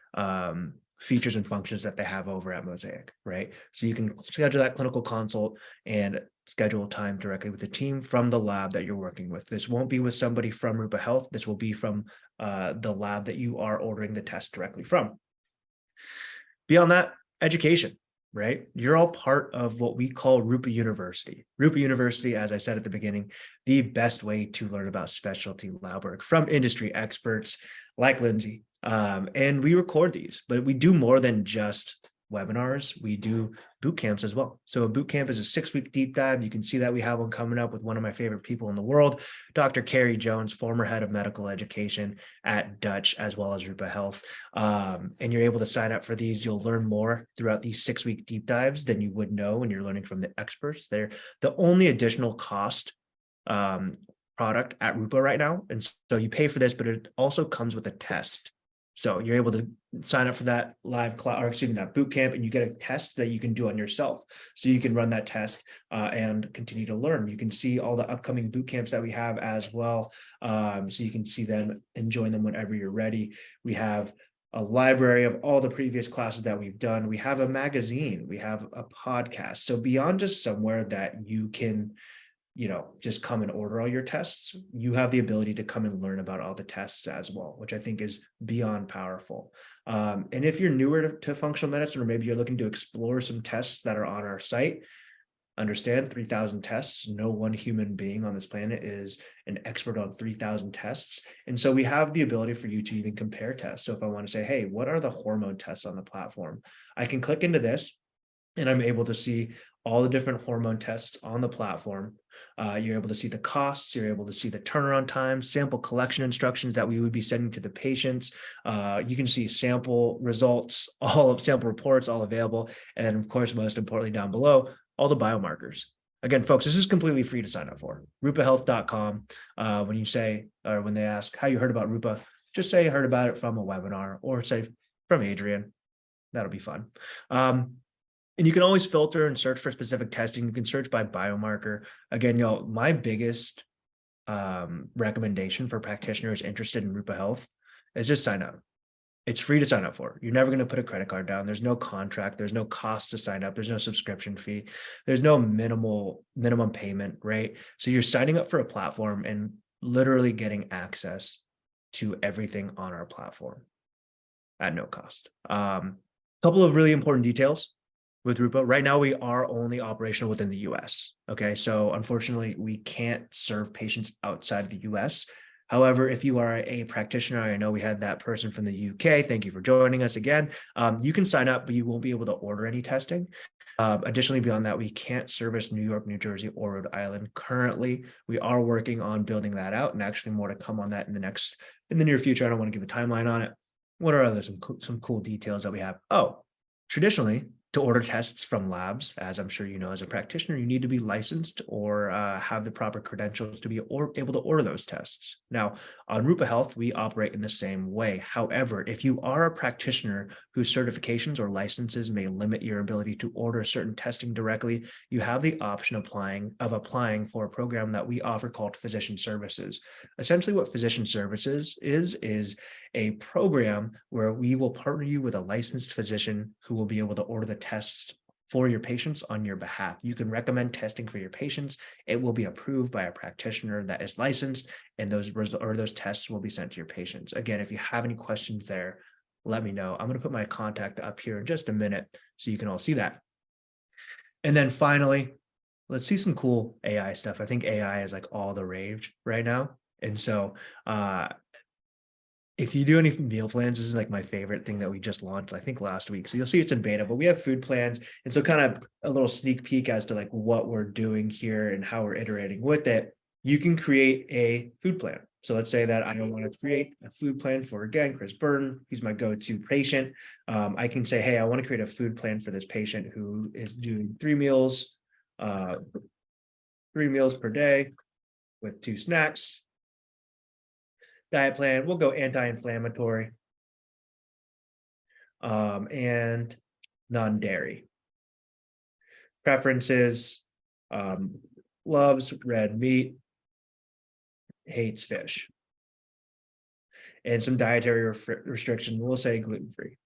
features and functions that they have over at Mosaic, right? So you can schedule that clinical consult and schedule time directly with the team from the lab that you're working with. This won't be with somebody from Rupa Health. This will be from the lab that you are ordering the test directly from. Beyond that, education, right? You're all part of what we call Rupa University. Rupa University, as I said at the beginning, the best way to learn about specialty lab work from industry experts like Lindsay. And we record these, but we do more than just webinars. We do boot camps as well. So a boot camp is a 6-week deep dive. You can see that we have one coming up with one of my favorite people in the world, Dr. Carrie Jones, former head of medical education at Dutch, as well as Rupa Health. And you're able to sign up for these. You'll learn more throughout these 6-week deep dives than you would know when you're learning from the experts. They're the only additional cost product at Rupa right now. And so you pay for this, but it also comes with a test. So you're able to sign up for that live class, or excuse me, that boot camp, and you get a test that you can do on yourself. So you can run that test and continue to learn. You can see all the upcoming boot camps that we have as well. So you can see them and join them whenever you're ready. We have a library of all the previous classes that we've done. We have a magazine, we have a podcast. So beyond just somewhere that you can, just come and order all your tests, you have the ability to come and learn about all the tests as well, which I think is beyond powerful. And if you're newer to functional medicine, or maybe you're looking to explore some tests that are on our site, understand 3,000 tests. No one human being on this planet is an expert on 3,000 tests. And so we have the ability for you to even compare tests. So if I want to say, hey, what are the hormone tests on the platform? I can click into this and I'm able to see all the different hormone tests on the platform. You're able to see the costs, you're able to see the turnaround time, sample collection instructions that we would be sending to the patients. You can see sample results, all of sample reports, all available. And of course, most importantly, down below, all the biomarkers. Again, folks, this is completely free to sign up for. rupahealth.com. When you say, or when they ask how you heard about Rupa, just say you heard about it from a webinar, or say from Adrian. That'll be fun. And you can always filter and search for specific testing. You can search by biomarker. Again, y'all, my biggest recommendation for practitioners interested in Rupa Health is just sign up. It's free to sign up for. You're never going to put a credit card down. There's no contract. There's no cost to sign up. There's no subscription fee. There's no minimum payment, right? So you're signing up for a platform and literally getting access to everything on our platform at no cost. Couple of really important details with Rupa. Right now, we are only operational within the US. Okay, so unfortunately, we can't serve patients outside the US. However, if you are a practitioner, I know we had that person from the UK. Thank you for joining us again. You can sign up, but you won't be able to order any testing. Additionally, beyond that, we can't service New York, New Jersey, or Rhode Island. Currently, we are working on building that out, and actually more to come on that in the near future. I don't want to give a timeline on it. What are some cool details that we have? Oh, traditionally, to order tests from labs, as I'm sure you know as a practitioner, you need to be licensed or have the proper credentials to be able to order those tests. Now, on Rupa Health, we operate in the same way. However, if you are a practitioner whose certifications or licenses may limit your ability to order certain testing directly, you have the option of applying for a program that we offer called Physician Services. Essentially, what Physician Services is a program where we will partner you with a licensed physician who will be able to order the tests for your patients on your behalf. You can recommend testing for your patients. It will be approved by a practitioner that is licensed, and those tests will be sent to your patients. Again, if you have any questions there, let me know. I'm going to put my contact up here in just a minute so you can all see that. And then finally, let's see some cool AI stuff. I think AI is like all the rage right now. And so if you do any meal plans, this is like my favorite thing that we just launched, I think last week. So you'll see it's in beta, but we have food plans. And so kind of a little sneak peek as to like what we're doing here and how we're iterating with it. You can create a food plan. So let's say that I don't want to create a food plan for, again, Chris Burton. He's my go-to patient. I can say, hey, I want to create a food plan for this patient who is doing 3 meals per day with 2 snacks. Diet plan, we'll go anti-inflammatory and non-dairy. Preferences, loves red meat, hates fish. And some dietary restriction, we'll say gluten-free.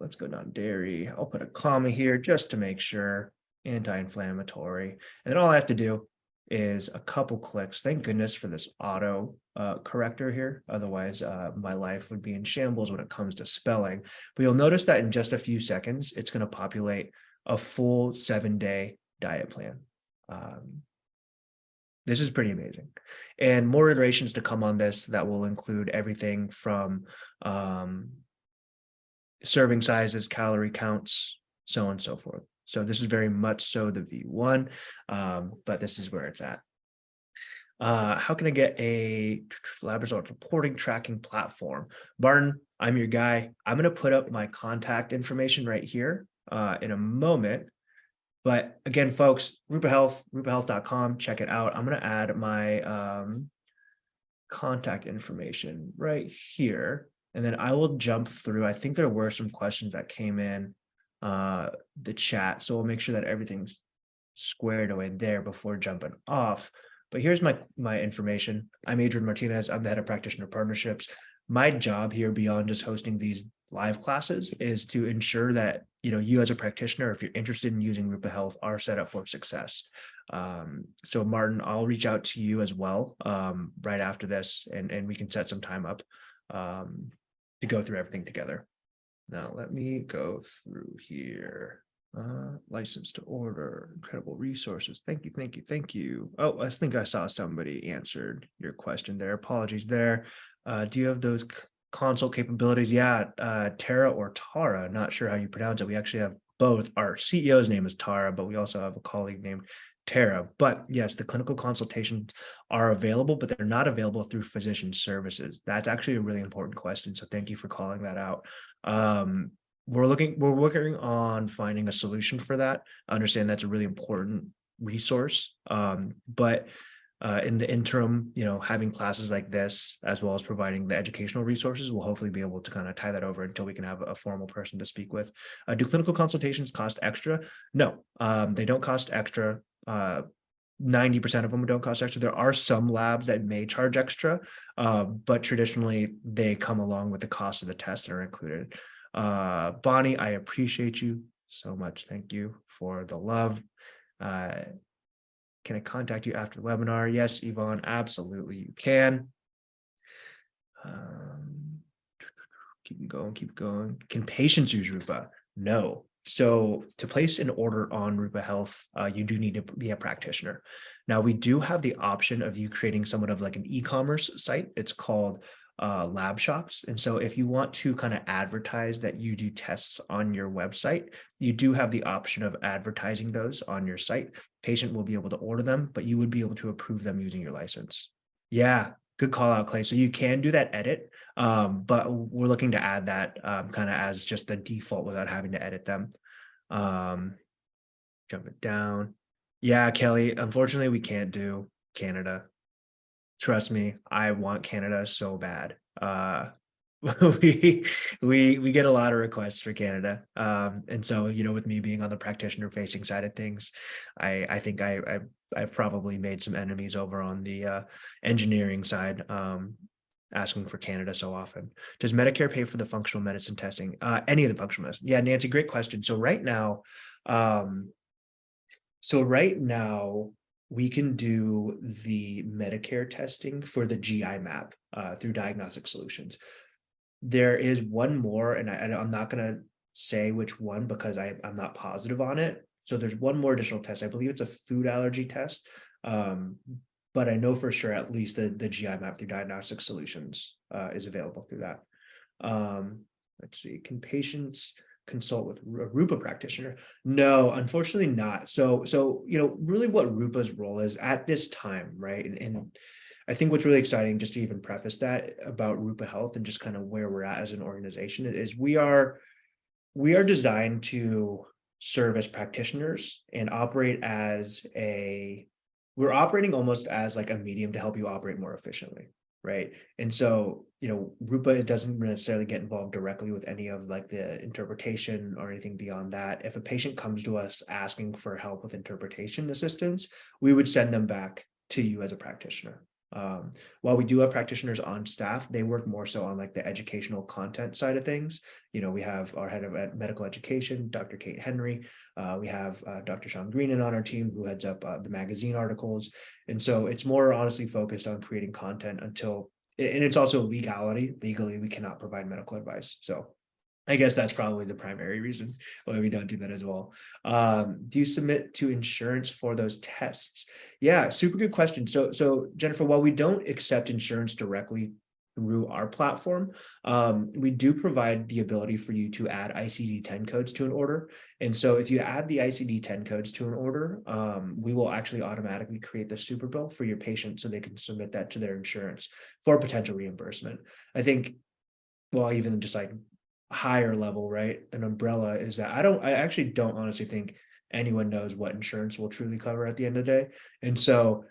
Let's go non-dairy. I'll put a comma here just to make sure. Anti-inflammatory. And then all I have to do is a couple clicks. Thank goodness for this auto corrector here. Otherwise, my life would be in shambles when it comes to spelling. But you'll notice that in just a few seconds, it's going to populate a full 7-day diet plan. This is pretty amazing. And more iterations to come on this that will include everything from serving sizes, calorie counts, so on and so forth. So this is very much so the V1, but this is where it's at. How can I get a lab results reporting tracking platform? Barton, I'm your guy. I'm going to put up my contact information right here in a moment. But again, folks, Rupa Health, rupahealth.com, check it out. I'm going to add my contact information right here, and then I will jump through. I think there were some questions that came in the chat, so we'll make sure that everything's squared away there before jumping off. But here's my information. I'm Adrian Martinez. I'm the head of practitioner partnerships. My job here, beyond just hosting these live classes, is to ensure that you as a practitioner, if you're interested in using Rupa Health, are set up for success. So Martin, I'll reach out to you as well right after this, and we can set some time up to go through everything together. Now, let me go through here. License to order, incredible resources. Thank you. Oh, I think I saw somebody answered your question there. Apologies there. Do you have those consult capabilities? Yeah, Tara or Tara, not sure how you pronounce it. We actually have both. Our CEO's name is Tara, but we also have a colleague named Tara. But yes, the clinical consultations are available, but they're not available through physician services. That's actually a really important question. So thank you for calling that out. We're working on finding a solution for that. I understand that's a really important resource. But in the interim, having classes like this, as well as providing the educational resources, we'll hopefully be able to kind of tie that over until we can have a formal person to speak with. Do clinical consultations cost extra? No, they don't cost extra. 90% of them don't cost extra. There are some labs that may charge extra, but traditionally they come along with the cost of the test and are included. Bonnie, I appreciate you so much. Thank you for the love. Can I contact you after the webinar? Yes, Yvonne, absolutely you can. Keep going. Can patients use Rupa? No. So to place an order on Rupa Health, you do need to be a practitioner. Now, we do have the option of you creating somewhat of like an e-commerce site. It's called lab shops. And so if you want to kind of advertise that you do tests on your website, you do have the option of advertising those on your site. Patient will be able to order them, but you would be able to approve them using your license. Yeah, good call out, Clay. So you can do that edit, but we're looking to add that kind of as just the default without having to edit them. Jump it down. Yeah, Kelly, unfortunately, we can't do Canada. Trust me, I want Canada so bad. We get a lot of requests for Canada. And so, with me being on the practitioner facing side of things, I think I've probably made some enemies over on the engineering side asking for Canada so often. Does Medicare pay for the functional medicine testing? Any of the functional medicine? Yeah, Nancy, great question. So right now, we can do the Medicare testing for the GI map through Diagnostic Solutions. There is one more, and I'm not going to say which one because I'm not positive on it. So there's one more additional test. I believe it's a food allergy test. But I know for sure at least the GI map through Diagnostic Solutions is available through that. Let's see, can consult with a Rupa practitioner? No, unfortunately not. So really what Rupa's role is at this time, right? And I think what's really exciting, just to even preface that about Rupa Health and just kind of where we're at as an organization, is we are designed to serve as practitioners and we're operating almost as like a medium to help you operate more efficiently, right? And so, Rupa doesn't necessarily get involved directly with any of like the interpretation or anything beyond that. If a patient comes to us asking for help with interpretation assistance, we would send them back to you as a practitioner. While we do have practitioners on staff, they work more so on like the educational content side of things. We have our head of medical education, Dr. Kate Henry. We have Dr. Sean Greenan on our team who heads up the magazine articles. And so it's more honestly focused on creating content and it's also legality. Legally, we cannot provide medical advice. So I guess that's probably the primary reason why we don't do that as well. Do you submit to insurance for those tests? Yeah, super good question. So Jennifer, while we don't accept insurance directly through our platform, we do provide the ability for you to add ICD-10 codes to an order. And so if you add the ICD-10 codes to an order, we will actually automatically create the super bill for your patient so they can submit that to their insurance for potential reimbursement. I think, well, even just like higher level, right? An umbrella is that I actually don't honestly think anyone knows what insurance will truly cover at the end of the day. And so,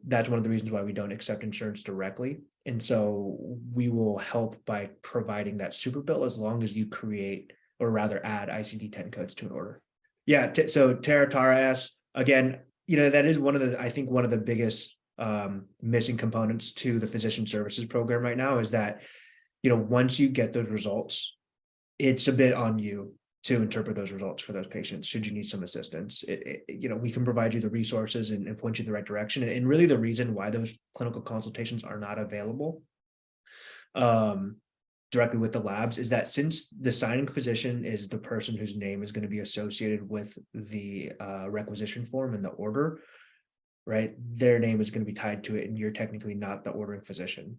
that's one of the reasons why we don't accept insurance directly. And so we will help by providing that super bill as long as you create, or rather add ICD-10 codes to an order. Yeah. So Tara asks, again, that is one of the biggest missing components to the physician services program right now is that, once you get those results, it's a bit on you to interpret those results for those patients. Should you need some assistance, we can provide you the resources and point you in the right direction. And really the reason why those clinical consultations are not available directly with the labs is that since the signing physician is the person whose name is going to be associated with the requisition form and the order, right? Their name is going to be tied to it, and you're technically not the ordering physician,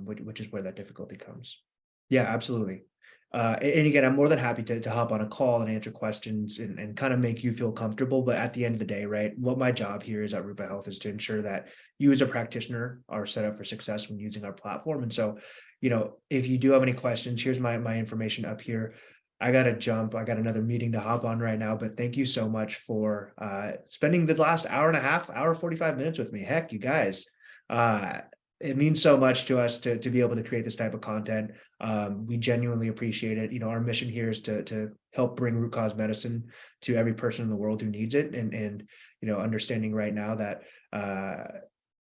which is where that difficulty comes. Yeah, absolutely. And again, I'm more than happy to hop on a call and answer questions and kind of make you feel comfortable. But at the end of the day, right, what my job here is at Rupa Health is to ensure that you as a practitioner are set up for success when using our platform. And so, if you do have any questions, here's my information up here. I got to jump. I got another meeting to hop on right now, but thank you so much for spending the last hour and a half, hour, 45 minutes with me. Heck, you guys. It means so much to us to be able to create this type of content. We genuinely appreciate it. Our mission here is to help bring root cause medicine to every person in the world who needs it. And understanding right now that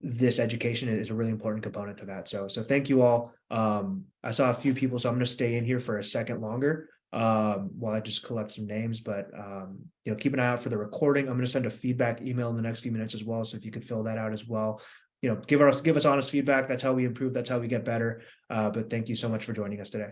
this education is a really important component to that. So thank you all. I saw a few people, so I'm going to stay in here for a second longer while I just collect some names, but keep an eye out for the recording. I'm going to send a feedback email in the next few minutes as well. So if you could fill that out as well. Give us honest feedback. That's how we improve. That's how we get better. But thank you so much for joining us today.